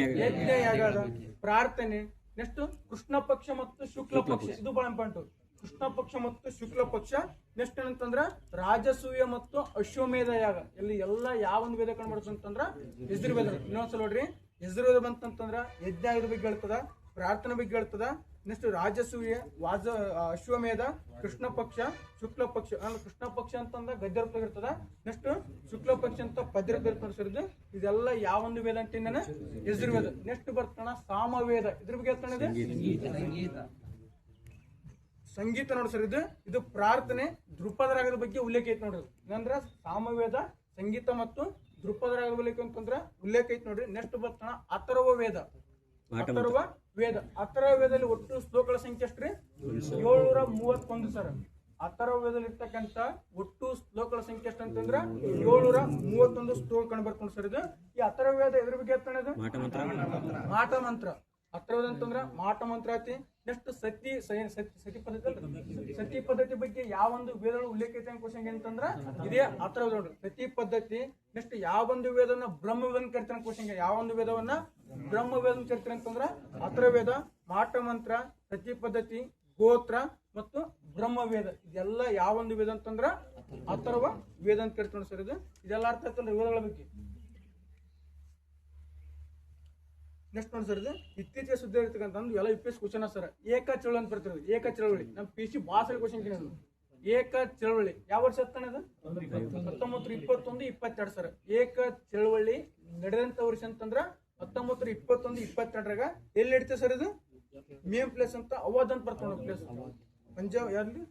ಯಾಗದ ಪ್ರಾರ್ಥನೆ. ನೆಕ್ಸ್ಟ್ ಕೃಷ್ಣ ಪಕ್ಷ ಮತ್ತು ಶುಕ್ಲ ಪಕ್ಷ, ಇದು ಬಹಳ ಇಂಪಾರ್ಟೆಂಟ್. ಕೃಷ್ಣ ಪಕ್ಷ ಮತ್ತು ಶುಕ್ಲ ಪಕ್ಷ. ನೆಕ್ಸ್ಟ್ ಏನಂತಂದ್ರ ರಾಜಸೂಯ ಮತ್ತು ಅಶ್ವಮೇಧ ಯಾಗ. ಇಲ್ಲಿ ಎಲ್ಲ ಯಾವ ಒಂದು ವೇದ ಕಂಡು ಅಂತಂದ್ರ ಯಜುರ್ವೇದ. ಇನ್ನೊಂದ್ಸಲ ನೋಡ್ರಿ, ಯಜುರ್ವೇದ ಬಂತಂತಂದ್ರ ಯಜ್ಞ ಬಗ್ಗೆ ಹೇಳ್ತದ, ಪ್ರಾರ್ಥನೆ ಬಗ್ಗೆ ಹೇಳ್ತದ. ನೆಕ್ಸ್ಟ್ ರಾಜಸೂಯ, ಅಶ್ವಮೇಧ, ಕೃಷ್ಣ ಪಕ್ಷ, ಶುಕ್ಲ ಪಕ್ಷ. ಕೃಷ್ಣ ಪಕ್ಷ ಅಂತಂದ್ರ ಗದ್ಯ ಇರ್ತದ. ನೆಕ್ಸ್ಟ್ ಶುಕ್ಲ ಪಕ್ಷ ಅಂತ ಪದ್ಯ ಇರ್ತದೆ ಸರ್. ಇದೆಲ್ಲ ಯಾವ ಒಂದು ವೇದ ಅಂತ ಯಜುರ್ವೇದ. ನೆಕ್ಸ್ಟ್ ಬರ್ತಾನ ಸಾಮವೇದ. ಇದ್ರ ಬಗ್ಗೆ ಹೇಳ್ತಾನೆ ಸಂಗೀತ ನೋಡಿ ಸರ್. ಇದು ಪ್ರಾರ್ಥನೆ ಧ್ರುಪದ ರಾಗದ ಬಗ್ಗೆ ಉಲ್ಲೇಖ ಐತಿ ನೋಡ್ರಿ. ಏನಂದ್ರ ಸಾಮವೇದ, ಸಂಗೀತ ಮತ್ತು ಧ್ರುಪದ ರಾಗದ ಉಲ್ಲೇಖ ಅಂತಂದ್ರ ಉಲ್ಲೇಖ ಐತಿ ನೋಡ್ರಿ. ನೆಕ್ಸ್ಟ್ ಬರ್ತಾನ ಅಥರ್ವ ವೇದ. ಅಥರ್ವ ವೇದದಲ್ಲಿ ಒಟ್ಟು ಶ್ಲೋಕಗಳ ಸಂಖ್ಯೆ ಎಷ್ಟ್ರಿ 731 ಸರ್. ಅಥರ್ವ ವೇದದಲ್ಲಿ ಇರ್ತಕ್ಕಂತ ಒಟ್ಟು ಶ್ಲೋಕಗಳ ಸಂಖ್ಯೆ ಎಷ್ಟು ಅಂತಂದ್ರ 731 ಶ್ಲೋಕ ಕಂಡು ಬರ್ಕೊಂಡು ಸರ್. ಇದು ಈ ಅಥರ್ವ ವೇದ ಎದ್ರ ಬಗ್ಗೆ ಹೇಳ್ತಾನೆ ಇದು ಮಾಟ ಮಂತ್ರ. ಅಥರ್ವದ ಅಂತಂದ್ರ ಮಾಟ ಮಂತ್ರ ಐತಿ. ನೆಕ್ಸ್ಟ್ ಸತಿ ಪದ್ಧತಿ ಬಗ್ಗೆ ಯಾವ ಒಂದು ವೇದಗಳು ಉಲ್ಲೇಖ ಐತೆ ಕ್ವಶನ್ ಅಂತಂದ್ರ ಇದೇ ಅಥರ್ವ ನೋಡ್ರಿ. ಸತಿ ಪದ್ಧತಿ. ನೆಕ್ಸ್ಟ್ ಯಾವ ಒಂದು ವೇದವನ್ನ ಬ್ರಹ್ಮವೇದ ಕರಿತಾನೆ ಕ್ವಶನ್. ಯಾವ ಒಂದು ವೇದವನ್ನ ಬ್ರಹ್ಮವೇದ ಕರಿತಾರೆ ಅಂತಂದ್ರ ಅಥರ್ವವೇದ, ಮಾಟ ಮಂತ್ರ, ಸತಿ ಪದ್ಧತಿ, ಗೋತ್ರ ಮತ್ತು ಬ್ರಹ್ಮವೇದ. ಇದೆಲ್ಲ ಯಾವ ಒಂದು ವೇದ ಅಂತಂದ್ರ ಅಥರ್ವ ವೇದ ಅಂತ ಕರಿತಾರೆ ಸರ್. ಇದೆಲ್ಲ ಅರ್ಥ ಆಯ್ತಲ್ರಿ ವೇದಗಳ ಬಗ್ಗೆ. ನೆಕ್ಸ್ಟ್ ನೋಡಿ ಸರ್, ಇತ್ತೀಚೆಗೆ ಸುದ್ದಿ ಇರ್ತಕ್ಕಂಥ ಎಲ್ಲ UPSC ಕ್ವಶನ್ ಸರ್. ಏಕ ಚಳವಳಿ ಅಂತ ಬರ್ತಿರೋದು. ಏಕ ಚಳವಳಿ ನಮ್ಮ PC ಭಾಳ ಕ್ವಶನ್ ಕೇಳಿದ್ರು. ಏಕ ಚಳವಳಿ ಯಾವ ವರ್ಷ ಹತ್ತಾನೆ ಅದು 1921, 22 ಸರ್. ಏಕ ಚಳವಳಿ ನಡೆದಂತ ವರ್ಷ ಅಂತಂದ್ರ 1921, 22ರಾಗ ಎಲ್ಲಿ ನಡೀತದೆ ಸರ್. ಇದು ಮೇನ್ ಪ್ಲೇಸ್ ಅಂತ ಅವಧ್ ಅಂತ ಬರ್ತಾವ ಪ್ಲೇಸ್. ಪಂಜಾಬ್ ಯಾರಲ್ಲಿ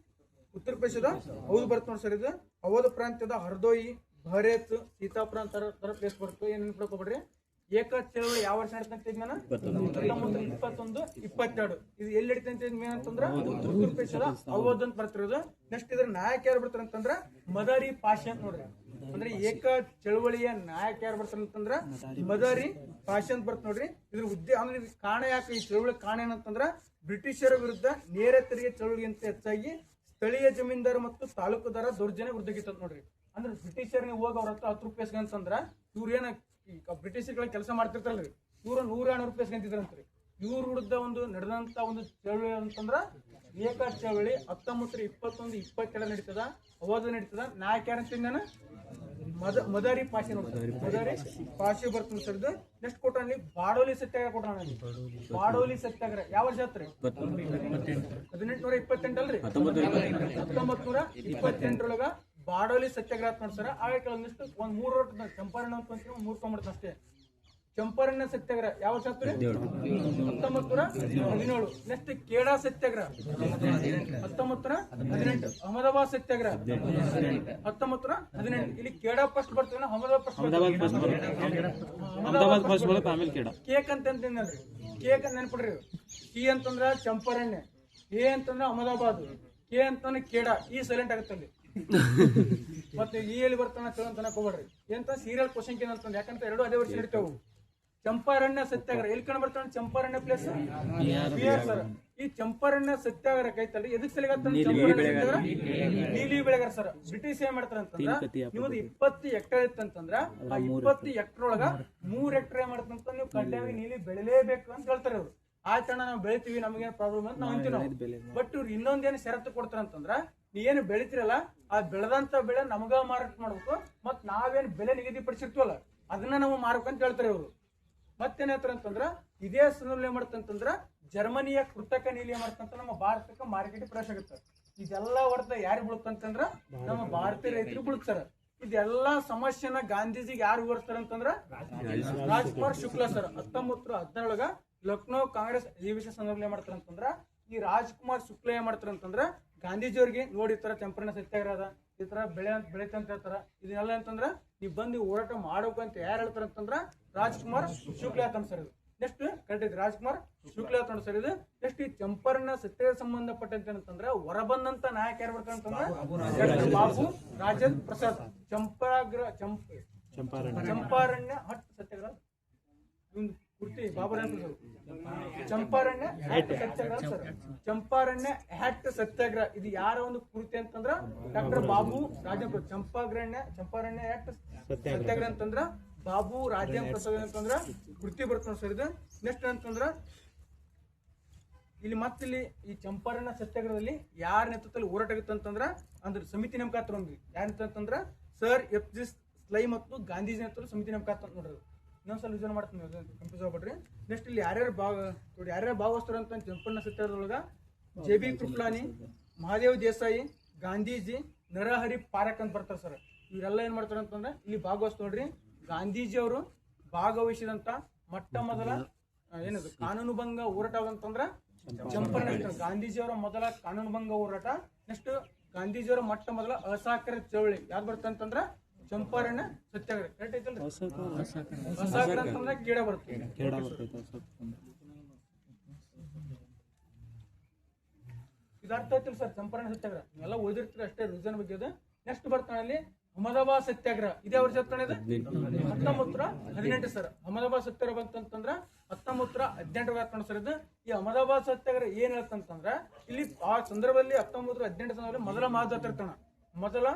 ಉತ್ತರ ಪ್ರದೇಶದ ಹೌದು ಬರ್ತ ನೋಡಿ ಸರ್. ಇದು ಅವಧ್ ಪ್ರಾಂತ್ಯದ ಹರ್ದೋಯಿ, ಬಹರೇತ್, ಸೀತಾಪುರ ತರ ಪ್ಲೇಸ್ ಬರ್ತದೆ. ಏನ್ ನೆನ್ಪಿಡ್ಕೊಬೇಡ್ರಿ. ಏಕ ಚಳವಳಿ ಯಾವ ವರ್ಷ ನಡೀತಂತ 1921, 22. ಇದು ಎಲ್ಲಿ ನಡೀತಂತ ಮೇನ್ ಅಂತಂದ್ರ ಉತ್ತರ ಪ್ರದೇಶದ ಅವಧ್ ಅಂತ ಬರ್ತಿರೋದು. ನೆಕ್ಸ್ಟ್ ಇದ್ರ ನಾಯಕ ಯಾರು ಬರ್ತಾರ ಅಂತಂದ್ರ ಮದಾರಿ ಪಾಷಾ ಅಂತ ನೋಡ್ರಿ. ಅಂದ್ರೆ ಏಕ ಚಳವಳಿಯ ನಾಯಕ ಯಾರು ಬರ್ತಾರ ಅಂತಂದ್ರ ಮದಾರಿ ಪಾಷಾ ಅಂತ ಬರ್ತ ನೋಡ್ರಿ. ಇದ್ರ ಅಂದ್ರೆ ಕಾರಣ ಯಾಕೆ ಈ ಚಳವಳಿ ಕಾರಣ ಏನಂತಂದ್ರ ಬ್ರಿಟಿಷರ ವಿರುದ್ಧ ನೇರ ತೆರಿಗೆ ಚಳವಳಿ ಅಂತ ಹೆಚ್ಚಾಗಿ ಸ್ಥಳೀಯ ಜಮೀನ್ದಾರ ಮತ್ತು ತಾಲೂಕುದಾರ ದೌರ್ಜನ್ಯ ವೃದ್ಧಿಗಿತ್ತ ನೋಡ್ರಿ. ಅಂದ್ರೆ ಬ್ರಿಟಿಷರ್ಗೆ ಹೋಗಿ ಅವ್ರ ಹತ್ರ 10 ರೂಪಾಯಿ ಅಂತಂದ್ರ ಇವ್ರ ಏನ ಬ್ರಿಟಿಷರ್ಗಳ ಕೆಲಸ ಮಾಡ್ತಿರ್ತಾರಲ್ರಿ, ಇವ್ರ 100-200 ರೂಪಾಯಿ ಇಸ್ಕೊಂತಿದ್ರಂತ್ರಿ. ಇವ್ರ ವಿರುದ್ಧ ಒಂದು ನಡೆದಂತ ಒಂದು ಚಳವಳಿ ಅಂತಂದ್ರ ಏಕ ಚಳವಳಿ 1921, 22 ನಡೀತದ. ಅವಧಿ ನಡೀತದ. ನಾಯಕ ಯಾರಂತ ಮದಾರಿ ಪಾಷೆ ನೋಡ್ತಾರೆ. ಮದಾರಿ ಪಾಷೆ ಬರ್ತದೆ ಸರ್. ನೆಕ್ಸ್ಟ್ ಕೊಟ್ರಲ್ಲಿ ಬಾಡೋಲಿ ಸತ್ಯಾಗ್ರಹ ಕೊಟ್ಟ. ಬಾಡೋಲಿ ಸತ್ಯಾಗ್ರಹ ಯಾವ ವರ್ಷ ಆತ್ರಿ 1828 ಅಲ್ರಿ. 1928 ಬಾಡೋಲಿ ಸತ್ಯಾಗ್ರಹ ನೋಡ್ತಾರ. ಆಗ ಕೆಲವೊಂದಿಷ್ಟು ಒಂದ್ 3 ಚಂಪಾರಣ ಅಂತ 3 ತೊಗೊಂಡ್ಬಿಡ್ತ ಅಷ್ಟೇ. ಚಂಪಾರಣ್ಯ ಸತ್ಯಾಗ್ರಹ ಯಾವ ವರ್ಷ ಆತ್ರಿ 1917. ನೆಕ್ಸ್ಟ್ ಕೇಡಾ ಸತ್ಯಾಗ್ರಹ 1918. ಅಹಮದಾಬಾದ್ ಸತ್ಯಾಗ್ರಹ 1918. ಇಲ್ಲಿ ಕೇಡಾ ಫಸ್ಟ್ ಬರ್ತೇವೆ, ಅಹಮದಾಬಾದ್ ಫಸ್ಟ್ ಬರುತ್ತೆ. ಕೇಕ್ ಅಂತ ಅಂತೀನಲ್ರಿ. ಕೇಕ್ ಅಂತ ನೆನ್ಪಿಡ್ರಿ. ಸಿ ಅಂತಂದ್ರ ಚಂಪಾರಣ್ಯ, ಎ ಅಂತಂದ್ರ ಅಹಮದಾಬಾದ್, ಕೆ ಅಂತಂದ್ರೆ ಕೇಡಾ. ಈ ಸೈಲೆಂಟ್ ಆಗುತ್ತಲ್ಲಿ. ಮತ್ತೆ ಈ ಎಲ್ಲಿ ಬರ್ತಾನ ಅಂತ ಹೋಗ್ಬೇಡ್ರಿ. ಎಂತ ಸೀರಿಯಲ್ ಕ್ವಶನ್ ಏನಂತಂದ್ರೆ ಯಾಕಂತ 2 ಅದೇ ವರ್ಷ ನಡೀತಾವು. ಚಂಪಾರಣ್ಯ ಸತ್ಯಾಗ್ರಹ ಎಲ್ಲಿ ಕಂಡು ಬರ್ತಾನೆ? Champaran place Bihar sir. ಈ ಚಂಪಾರಣ್ಯ ಸತ್ಯಾಗ್ರಹ ಐತಲ್ರಿ ಎದಕ್ ಸಲಿಗತ್ತ ನೀಲಿ ಬೆಳೆಗಾರ ಸರ್. ಬ್ರಿಟಿಷ್ ಏನ್ ಮಾಡ್ತಾರ ಅಂತಂದ್ರ ನಿಮ್ದು 20 ಹೆಕ್ಟೇರ್ ಇತ್ತಂತಂದ್ರ ಆ 20 ಹೆಕ್ಟೇರ್ ಒಳಗ 3 ಹೆಕ್ಟೇರ್ ಏನ್ ಮಾಡ್ತಂತ ನೀವು ಕಡ್ಡಾಯವಾಗಿ ನೀಲಿ ಬೆಳಿಲೇಬೇಕು ಅಂತ ಹೇಳ್ತಾರೆ ಅವ್ರು. ಆಯ್ತಣ್ಣ ನಾವು ಬೆಳಿತೀವಿ ನಮಗೇನ್ ಪ್ರಾಬ್ಲಮ್ ಅಂತ ನಾವು ಅಂತೀವಿ. ಬಟ್ ಇವ್ರು ಇನ್ನೊಂದೇನು ಷರತ್ತು ಕೊಡ್ತಾರ ಅಂತಂದ್ರ ನೀ ಏನು ಬೆಳಿತಿರಲ್ಲ ಆ ಬೆಳೆದಂತ ಬೆಳೆ ನಮಗ ಮಾರಾಟ ಮಾಡ್ಬೇಕು, ಮತ್ ನಾವೇನ್ ಬೆಲೆ ನಿಗದಿಪಡಿಸಿರ್ತೀವಲ್ಲ ಅದನ್ನ ನಾವು ಮಾರಬೇಕು ಅಂತ ಹೇಳ್ತಾರೆ ಇವ್ರು. ಮತ್ತೇನ್ ಹೇಳ್ತಾರ ಅಂತಂದ್ರ ಇದೇ ಸಂದರ್ಭದಲ್ಲಿ ಏನ್ ಮಾಡ್ತಂತಂದ್ರ ಜರ್ಮನಿಯ ಕೃತಕ ನೀಲಿ ಏನ್ ಮಾಡ್ತಂತ ನಮ್ಮ ಭಾರತಕ್ಕೆ ಮಾರ್ಕೆಟ್ ಪ್ರವೇಶ ಆಗುತ್ತೆ. ಇದೆಲ್ಲ ಹೊರತ ಯಾರು ಬೀಳುತ್ತಂತಂದ್ರ ನಮ್ಮ ಭಾರತೀಯ ರೈತರು ಬೀಳ್ತಾರ. ಇದೆಲ್ಲಾ ಸಮಸ್ಯೆನ ಗಾಂಧೀಜಿಗೆ ಯಾರು ವಿವರಿಸ್ತಾರ ಅಂತಂದ್ರ ರಾಜ್ಕುಮಾರ್ ಶುಕ್ಲಾ ಸರ್ 1917 ಲಕ್ನೋ ಕಾಂಗ್ರೆಸ್ ಅಧಿವೇಶನ ಸಂದರ್ಭದಲ್ಲಿ ಏನ್ ಮಾಡ್ತಾರ ಅಂತಂದ್ರ ಈ ರಾಜ್ಕುಮಾರ್ ಶುಕ್ಲಾ ಏನ್ ಮಾಡ್ತಾರ ಅಂತಂದ್ರ ಗಾಂಧೀಜಿಯವ್ರಿಗೆ ನೋಡಿ ಈ ತರ ಚಂಪಾರಣ್ಯ ಸತ್ಯಾಗ್ರಹ ಈ ತರ ಬೆಳೆತ ಅಂತ ಹೇಳ್ತಾರ. ಇದನ್ನೆಲ್ಲ ಅಂತಂದ್ರ ನೀವ್ ಬಂದು ಹೋರಾಟ ಮಾಡ್ಬೇಕು ಅಂತ ಯಾರು ಹೇಳ್ತಾರ ಅಂತಂದ್ರ ರಾಜ್ಕುಮಾರ್ ಶುಕ್ಲಾ ಅಂತ ಸರ್. ಇದು ನೆಕ್ಸ್ಟ್ ಕರೆಕ್ಟ್ ಐತಿ, ರಾಜ್ಕುಮಾರ್ ಶುಕ್ಲಾ ಅಂತ ಸರ್. ಇದು ನೆಕ್ಸ್ಟ್ ಈ ಚಂಪಾರಣ್ಯ ಸತ್ಯಾಗ್ರಹ ಸಂಬಂಧಪಟ್ಟಂತೆ ಅಂತಂದ್ರ ಹೊರಬಂದಂತ ನಾಯಕ ಯಾರು ಬರ್ತಾರ ಅಂತಂದ್ರ ಬಾಬು ರಾಜೇಂದ್ರ ಪ್ರಸಾದ್. ಚಂಪಾರಣ್ಯ ಹಟ್ ಸತ್ಯಾಗ್ರಹ ಪೂರ್ತಿ ಬಾಬುರಾಜ್ ಚಂಪಾರಣ್ಯ ಸತ್ಯಾಗ್ರಹ ಸರ್. ಚಂಪಾರಣ್ಯ ಹ್ಯಾಟ್ ಸತ್ಯಾಗ್ರಹ ಇದು ಯಾರ ಒಂದು ಕೃತಿ ಅಂತಂದ್ರ ಡಾಕ್ಟರ್ ಬಾಬು ರಾಜೇಂದ್ರ. ಚಂಪಾರಣ್ಯ ಹ್ಯಾಟ್ ಸತ್ಯಾಗ್ರಹ ಅಂತಂದ್ರ ಬಾಬು ರಾಜೇಂದ್ರ ಪ್ರಸಾದ್ ಅಂತಂದ್ರ ಕೃತಿ ಬರ್ತಾವ ಸರ್. ಇದು ನೆಕ್ಸ್ಟ್ ಅಂತಂದ್ರ ಇಲ್ಲಿ ಈ ಚಂಪಾರಣ್ಯ ಸತ್ಯಾಗ್ರಹದಲ್ಲಿ ಯಾರ ನೇತೃತ್ವದಲ್ಲಿ ಹೋರಾಟ ಆಗುತ್ತೆ ಅಂತಂದ್ರ ಅಂದ್ರೆ ಸಮಿತಿ ನೇಮಕ ಆಗ್ತಾರ. ಯಾರ ಅಂತಂದ್ರ ಸರ್ FG ಸ್ಲೈ ಮತ್ತು ಗಾಂಧೀಜಿ ನೇತೃತ್ವದಲ್ಲಿ ಸಮಿತಿ ನೇಮಕ ಆಗ್ತಂತ ನೋಡ್ರಿ. ಇನ್ನೊಂದ್ಸಲ ವಿಜನ್ ಮಾಡ್ತೀನಿ, ಕನ್ಫ್ಯೂಸ್ ಆಗ್ಬಿಡ್ರಿ. ನೆಕ್ಸ್ಟ್ ಇಲ್ಲಿ ಯಾರ್ಯಾರು ಭಾಗವಹಿಸ್ತಾರ ಅಂತ ಚಂಪಾರಣ್ಯ ಸತ್ಯಾಗ್ರಹದೊಳಗ JB ಕೃಪಲಾನಿ, ಮಹಾದೇವ್ ದೇಸಾಯಿ, ಗಾಂಧೀಜಿ, ನರಹರಿ ಪಾರಕ್ ಅಂತ ಬರ್ತಾರ ಸರ್. ಇವರೆಲ್ಲ ಏನ್ ಮಾಡ್ತಾರ ಅಂತಂದ್ರೆ ಇಲ್ಲಿ ಭಾಗವಹಿಸ್ತ ನೋಡ್ರಿ. ಗಾಂಧೀಜಿ ಅವರು ಭಾಗವಹಿಸಿದಂತ ಮೊಟ್ಟ ಮೊದಲ ಏನದು ಕಾನೂನುಭಂಗ ಹೋರಾಟ ಅಂತಂದ್ರ ಚಂಪಾರಣ್ಯ. ಗಾಂಧೀಜಿಯವರ ಮೊದಲ ಕಾನೂನುಭಂಗ ಹೋರಾಟ. ನೆಕ್ಸ್ಟ್ ಗಾಂಧೀಜಿಯವರ ಮೊಟ್ಟ ಮೊದಲ ಅಸಹಕಾರ ಚಳವಳಿ ಯಾವ್ದು ಬರ್ತಂತಂದ್ರ ಚಂಪಾರಣ್ಯ ಸತ್ಯಾಗ್ರಹ. ಕರೆಕ್ಟ್ ಐತಲ್ರಿ? ಅಸಹಕಾರ ಅಂತಂದ್ರೆ ಕೇಡ ಬರುತ್ತೆ. ಇದಾರ್ಥ ಐತಿಲ್ಲ ಸರ್ ಚಂಪಾರಣ್ಯ ಸತ್ಯಾಗ್ರಹ ನೀವೆಲ್ಲ ಓದಿರ್ತೀರಿ ಅಷ್ಟೇ ರಿವಿಷನ್ ಬಗ್ಗೆ. ಅದು ನೆಕ್ಸ್ಟ್ ಬರ್ತಾನೆ ಅಲ್ಲಿ ಅಹಮದಾಬಾದ್ ಸತ್ಯಾಗ್ರಹ. ಇದೇ ವರ್ಷ ಬರ್ತಾನೆ 1918 ಸರ್. ಅಹಮದಾಬಾದ್ ಸತ್ಯಾಗ್ರಹ ಬಂತಂತಂದ್ರ 1918 ಆಗ್ತಾನೆ ಸರ್. ಇದು ಈ ಅಹಮದಾಬಾದ್ ಸತ್ಯಾಗ್ರಹ ಏನ್ ಹೇಳ್ತಂತಂದ್ರ ಇಲ್ಲಿ ಆ ಸಂದರ್ಭದಲ್ಲಿ 1918 ಸಂದರ್ಭದಲ್ಲಿ ಮೊದಲ ಮಹಾಯುದ್ಧ ಇರ್ತಾನ. ಮೊದಲ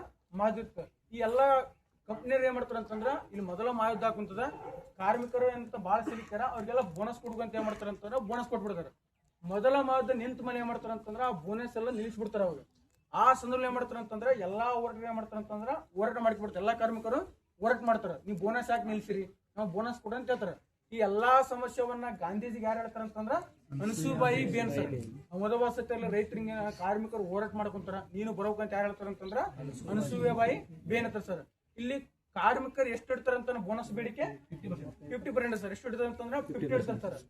ಮಹಾಯುದ್ಧ ಈ ಎಲ್ಲಾ ಕಂಪ್ನಿಯರ್ ಏನ್ ಮಾಡ್ತಾರ ಅಂತಂದ್ರ ಇಲ್ಲಿ ಮೊದಲ ಮಹಾಯುದ್ಧ ಹಾಕುಂತದ. ಕಾರ್ಮಿಕರು ಅಂತ ಬಾಳ ಸಿಲಿಕ್ತಾರ ಅವ್ರಿಗೆಲ್ಲ ಬೋನಸ್ ಕೊಡ್ಬೇಕಂತ ಏನ್ ಮಾಡ್ತಾರ ಅಂತಂದ್ರ ಬೋನಸ್ ಕೊಟ್ಬಿಡ್ತಾರ. ಮೊದಲ ಮಹಾಯುದ್ಧ ನಿಂತ ಮೇಲೆ ಏನ್ ಮಾಡ್ತಾರ ಅಂತಂದ್ರ ಆ ಬೋನಸ್ ಎಲ್ಲ ನಿಲ್ಲಿಸ್ಬಿಡ್ತಾರ ಅವ್ರು. ಆ ಸಂದರ್ಭದಲ್ಲಿ ಏನ್ ಮಾಡ್ತಾರ ಅಂತಂದ್ರ ಎಲ್ಲಾ ಹೋರಾಟ ಏನ್ ಮಾಡ್ತಾರ ಅಂತಂದ್ರ ಹೋರಾಟ ಮಾಡ್ಕೊಬಿಡ್ತಾರೆ. ಎಲ್ಲಾ ಕಾರ್ಮಿಕರು ಹೋರಾಟ ಮಾಡ್ತಾರ. ನೀವು ಬೋನಸ್ ಯಾಕೆ ನಿಲ್ಸಿರಿ, ನಾವು ಬೋನಸ್ ಕೊಡ ಅಂತ ಹೇಳ್ತಾರ. ಈ ಎಲ್ಲಾ ಸಮಸ್ಯೆವನ್ನ ಗಾಂಧೀಜಿಗೆ ಯಾರು ಹೇಳ್ತಾರ ಅಂತಂದ್ರ ಅನ್ಸುಬಾಯಿ ಬೇನ್ ಸರ್. ಅಹಮದಾಬಾದ್ ಸತ್ಯಾಗ್ರಹ ರೈತರಿಗೆ ಕಾರ್ಮಿಕರು ಹೋರಾಟ ಮಾಡ್ಕೊಂತಾರ, ನೀನು ಬರೋಕಂತ ಯಾರು ಹೇಳ್ತಾರ ಅಂತಂದ್ರ ಅನ್ಸುಬಾಯಿ ಬೇನ್ ಅಂತ ಸರ್. ಇಲ್ಲಿ ಕಾರ್ಮಿಕರು ಎಷ್ಟು ಇಡ್ತಾರ ಅಂತ ಬೋನಸ್ ಬೇಡಿಕೆ 50% ಸರ್. ಎಷ್ಟು ಇಡ್ತಾರ ಅಂತಂದ್ರ 50 ಇಡ್ತಾರ ಸರ್.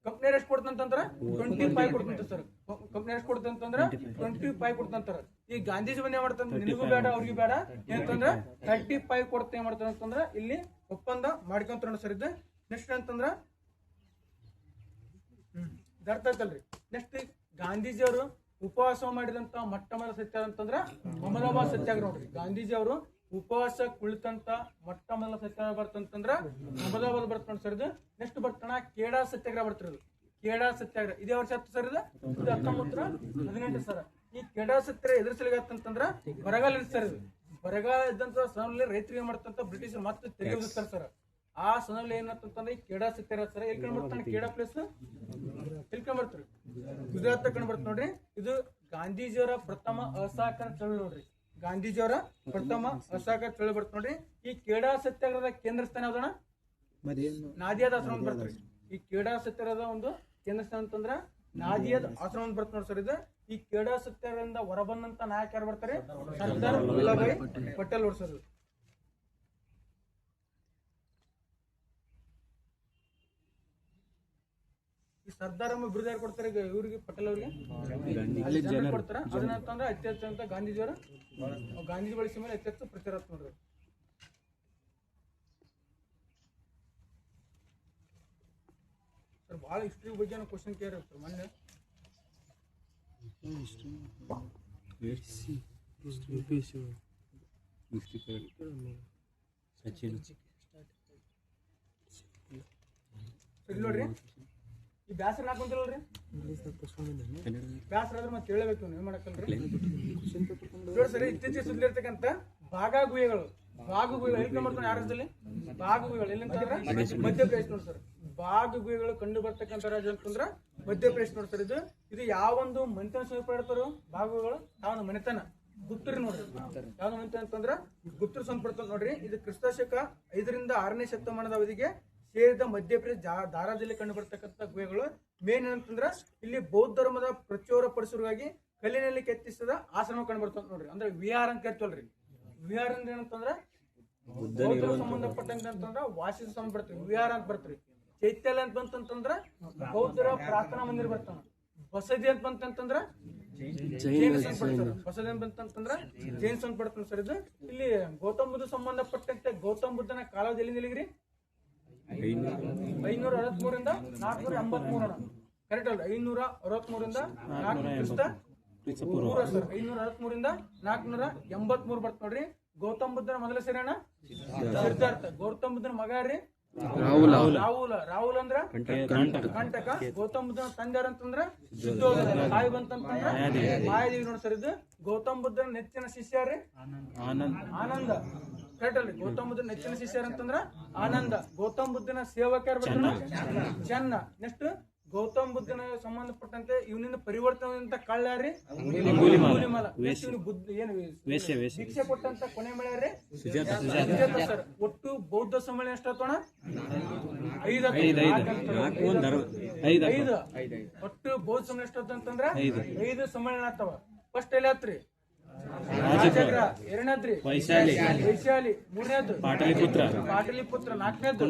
ಕಂಪ್ನಿಯರ್ ಎಷ್ಟು ಕೊಡ್ತಂತಂದ್ರ 25 ಕೊಡ್ತಂತ ಸರ್. ಕಂಪ್ನಿಯರ್ ಎಷ್ಟು ಕೊಡ್ತಂತಂದ್ರ 25 ಕೊಡ್ತಂತಾರ. ಈ ಗಾಂಧೀಜಿ ಬಂದ್ ಏನ್ ಮಾಡ್ತಂದ್ರ ನಿನಗೂ ಬೇಡ ಅವ್ರಿಗೂ ಬೇಡ ಏನಂತಂದ್ರ 35 ಕೊಡ್ತ ಏನ್ ಮಾಡ್ತಾರ ಅಂತಂದ್ರ ಇಲ್ಲಿ ಒಪ್ಪಂದ ಮಾಡ್ಕೊಂತಾರ ಸರ್. ಇದು ನೆಕ್ಸ್ಟ್ ಅಂತಂದ್ರ ಅರ್ಥ ಆಯ್ತಲ್ರಿ. ನೆಕ್ಸ್ಟ್ ಗಾಂಧೀಜಿ ಅವರು ಉಪವಾಸ ಮಾಡಿದಂತ ಮೊಟ್ಟ ಮೊದಲ ಸತ್ಯಾಗ್ರಹ ಅಂತಂದ್ರ ಅಹಮದಾಬಾದ್ ಸತ್ಯಾಗ್ರಹ ನೋಡ್ರಿ. ಗಾಂಧೀಜಿ ಅವರು ಉಪವಾಸ ಕುಳಿತಂತ ಮೊಟ್ಟ ಮೊದಲ ಸತ್ಯಾಗ್ರಹ ಬರ್ತಂತಂದ್ರ ಅಹಮದಾಬಾದ್ ಬರ್ತಾನ ಸರ್. ಇದು ನೆಕ್ಸ್ಟ್ ಬರ್ತಾನ ಕೇಡಾ ಸತ್ಯಾಗ್ರಹ ಬರ್ತಿರೋದು. ಕೇಡಾ ಸತ್ಯಾಗ್ರಹ ಇದೇ ವರ್ಷ ಸರ್. ಇದು 1918 ಸರ್. ಈ ಕೇಡಾ ಸತ್ಯಾಗ್ರಹ ಎದುರಿಸಲಿಗತ್ತಂತಂದ್ರ ಬರಗಾಲ ಸರ್. ಇದು ಬರಗಾಲ ಇದ್ದಂತ ಸಮಯದಲ್ಲಿ ರೈತರಿಗೆ ಏನ್ ಮಾಡ್ತಂತ ಬ್ರಿಟಿಷರ್ ಮತ್ತೆ ತೆರಿಗೆ ವಿಧಿಸ್ತಾರ ಸರ್. ಆ ಸಮಯದಲ್ಲಿ ಏನಂತಂದ್ರೆ ಈ ಕೇಡಾ ಸತ್ಯಾಗ್ರಹ ಸರ್. ಎಲ್ಲಿ ಕಂಡು ಬರ್ತಾನೆ ಕೇಡಾ ಪ್ಲೇಸ್ ಎಲ್ಲಿ ಕಂಡು ಬರ್ತಾರೆ ಗುಜರಾತ್ ಕಂಡು ಬರ್ತ ನೋಡ್ರಿ. ಇದು ಗಾಂಧೀಜಿಯವರ ಪ್ರಥಮ ಅಸಹಕಾರ ಚಳವಳಿ ನೋಡ್ರಿ. ಗಾಂಧೀಜಿಯವರ ಪ್ರಥಮ ಅಸಹಕಾರ ಚಳವಳಿ ಬರ್ತ ನೋಡ್ರಿ. ಈ ಕೇಡಾ ಸತ್ಯಾಗ್ರಹದ ಕೇಂದ್ರ ಸ್ಥಾನ ಯಾವ್ದಣ್ಣ ನಾದಿಯಾದ ಆಶ್ರಮ ಬರ್ತಾರೆ. ಈ ಕೇಡಾ ಸತ್ಯಾಗ್ರಹದ ಒಂದು ಕೇಂದ್ರ ಸ್ಥಾನ ಅಂತಂದ್ರ ನಾದಿಯಾದ ಆಶ್ರಮ ಬರ್ತ ನೋಡಿ ಸರ್. ಇದು ಈ ಕೇಡಾ ಸತ್ಯಾಗ್ರಹದಿಂದ ಹೊರಬಂದಂತ ನಾಯಕ ಯಾರು ಬರ್ತಾರೆ ಸರ್ದಾರ್ ವಲ್ಲಭಾಯಿ ಪಟೇಲ್ ಅವ್ರು ಸರ್. ಈ ಸರ್ದಾರ್ ಬಿರುದು ಯಾರು ಕೊಡ್ತಾರೆ ಇವ್ರಿಗೆ ಪಟೇಲ್ ಅವ್ರಿಗೆ ಕೊಡ್ತಾರ. ಅದನ್ನಂತಂದ್ರೆ ಅತಿ ಹೆಚ್ಚು ಅಂತ ಗಾಂಧೀಜಿಯವರು ಗಾಂಧೀಜಿ ಬಳಸಿ ಮೇಲೆ ಅತಿ ಹೆಚ್ಚು ಪ್ರಚಾರ ನೋಡ್ರಿ. ಸರ್ ಬಹಳ ಹಿಸ್ಟ್ರಿ ಬಗ್ಗೆ ಕ್ವಶನ್ ಕೇರ್ ಇರ್ತಾರೆ ಮೊನ್ನೆ. ಸರಿ ನೋಡ್ರಿ. ಈ ಬ್ಯಾಸರ ಹಾಕೊಂತಿಲ್ರಿ ಬ್ಯಾಸರ ಆದ್ರೆ ಮತ್ತೆ ಹೇಳಬೇಕು ನೀವು ಏನ್ ಮಾಡಕ್ಕಲ್ರಿ ನೋಡಿ ಸರಿ ಇತ್ತೀಚೆಗೆ ಸುದ್ದಿರ್ತಕ್ಕಂಥ ಬಾಗುವಿಗಳು ಎಲ್ಲಿ ಮಾಡ್ತಾನೆ ಯಾರ ರಾಜ್ಯದಲ್ಲಿ ಬಾಗುವಿಗಳು ಎಲ್ಲಿಂತಂದ್ರೆ ಮಧ್ಯಪ್ರದೇಶ ನೋಡಿ ಸರ್ ಬಾಗುವಿಗಳು ಕಂಡು ಬರ್ತಕ್ಕಂಥ ರಾಜ್ಯ ಅಂತಂದ್ರ ಮಧ್ಯಪ್ರದೇಶ ನೋಡಿ ಸರ್ ಇದು ಯಾವೊಂದು ಮನೆತನ ಸಂಪಡ್ತಾರೋ ಬಾಗುಗಳು ಯಾವೊಂದು ಮನೆತನ ಗುಪ್ತರಿ ನೋಡ್ರಿ ಯಾವ್ದು ಮನೆತನ ಅಂತಂದ್ರ ಗುಪ್ತರು ಸಂಪಡ್ತಾರ ನೋಡ್ರಿ ಇದು ಕ್ರಿಸ್ತಶಕ 5ರಿಂದ 6ನೇ ಶತಮಾನದ ಅವಧಿಗೆ ಸೇರಿದ ಮಧ್ಯಪ್ರದೇಶ ಧಾರಾ ಜಿಲ್ಲೆ ಕಂಡು ಬರ್ತಕ್ಕಂಥ ಗುಹೆಗಳು ಮೇನ್ ಏನಂತಂದ್ರ ಇಲ್ಲಿ ಬೌದ್ಧ ಧರ್ಮದ ಪ್ರಚುರ ಪಡಿಸುವಾಗಿ ಕಲ್ಲಿನಲ್ಲಿ ಕೆತ್ತಿಸಿದ ಆಶ್ರಮ ಕಂಡು ಬರ್ತಂತ ನೋಡ್ರಿ ಅಂದ್ರೆ ವಿಹಾರ ಅಂತ ಕರಿತವಲ್ರಿ ವಿಹಾರ ಅಂದ್ರೆ ಏನಂತಂದ್ರ ಬೌದ್ಧರು ಸಂಬಂಧಪಟ್ಟಂತ ಅಂತಂದ್ರ ವಾಸಿಸ ಸಂಬಂಧಪಡ್ತೀವಿ ವಿಹಾರ ಅಂತ ಬರ್ತೀವಿ ಚೈತ್ಯಾಲಯ ಅಂತ ಬಂತಂತಂದ್ರ ಬೌದ್ಧರ ಪ್ರಾರ್ಥನಾ ಮಂದಿರ ಬರ್ತಾನ ಬಸದಿ ಅಂತ ಬಂತಂತಂದ್ರ ಬಸದಿ ಅಂತ ಬಂತಂತಂದ್ರ ಜೈನ್ ಸಂಬಂಧಪಡ್ತಾನ ಸರ್ ಇದು ಇಲ್ಲಿ ಗೌತಮ ಬುದ್ಧ ಸಂಬಂಧಪಟ್ಟಂತೆ ಗೌತಮ ಬುದ್ಧನ ಕಾಲದ ಎಲ್ಲಿ ನಿಲ್ಲಿಗ್ರಿ 563ರಿಂದ 483 ಕರೆಕ್ಟ್ ಅಲ್ಲ 563ರಿಂದ 400 563ರಿಂದ 483 ಬರ್ತ ನೋಡ್ರಿ ಗೌತಮ ಬುದ್ಧನ ಮೊದಲ ಹೆಸರೇನ ಸಿದ್ಧಾರ್ಥ ಗೌತಮ ಬುದ್ಧನ ಮಗ ರೀ ರಾಹುಲ್ ಅಂದ್ರ ಕಂಟಕ ಗೌತಮ ಬುದ್ಧನ ತಂದೆ ಅಂತಂದ್ರ ತಾಯಿ ಬಂತಂತಂದ್ರ ಮಾಯಾದೇವಿ ನೋಡಿ ಸರ್ ಇದು ಗೌತಮ ಬುದ್ಧನ ನೆಚ್ಚಿನ ಶಿಷ್ಯ ರೀ ಆನಂದ ಕರೆಕ್ಟ್ ಅಲ್ರಿ ಗೌತಮ ಬುದ್ಧನ ನೆಚ್ಚಿನ ಶಿಷ್ಯರ ಅಂತಂದ್ರ ಆನಂದ ಗೌತಮ ಬುದ್ಧನ ಸೇವಕರು ಬರ್ತಾನ ಚೆನ್ನ ನೆಕ್ಸ್ಟ್ ಗೌತಮ ಬುದ್ಧನ ಸಂಬಂಧಪಟ್ಟಂತೆ ಇವನಿಂದ ಪರಿವರ್ತನೆ ಕಳ್ಳಾರಿ ಶಿಕ್ಷೆ ಕೊಟ್ಟಂತ ಕೊನೆ ಮಳೆ ಸರ್ ಒಟ್ಟು ಬೌದ್ಧ ಸಮ್ಮೇಳನ ಎಷ್ಟಾತೋಣ 5 ಒಟ್ಟು ಬೌದ್ಧ ಸಮ್ಮೇಳನ ಎಷ್ಟಾತ ಅಂತಂದ್ರ 5 ಸಮ್ಮೇಳನ ಆಗ್ತಾವ ಫಸ್ಟ್ ಎಲ್ಲಿ ಆತ್ರಿ ಎರಡನೇದ್ರಿ ವೈಶಾಲಿ ಮೂರನೇದ್ದು ಪಾಟಲಿಪುತ್ರ ನಾಲ್ಕನೇದ್ದು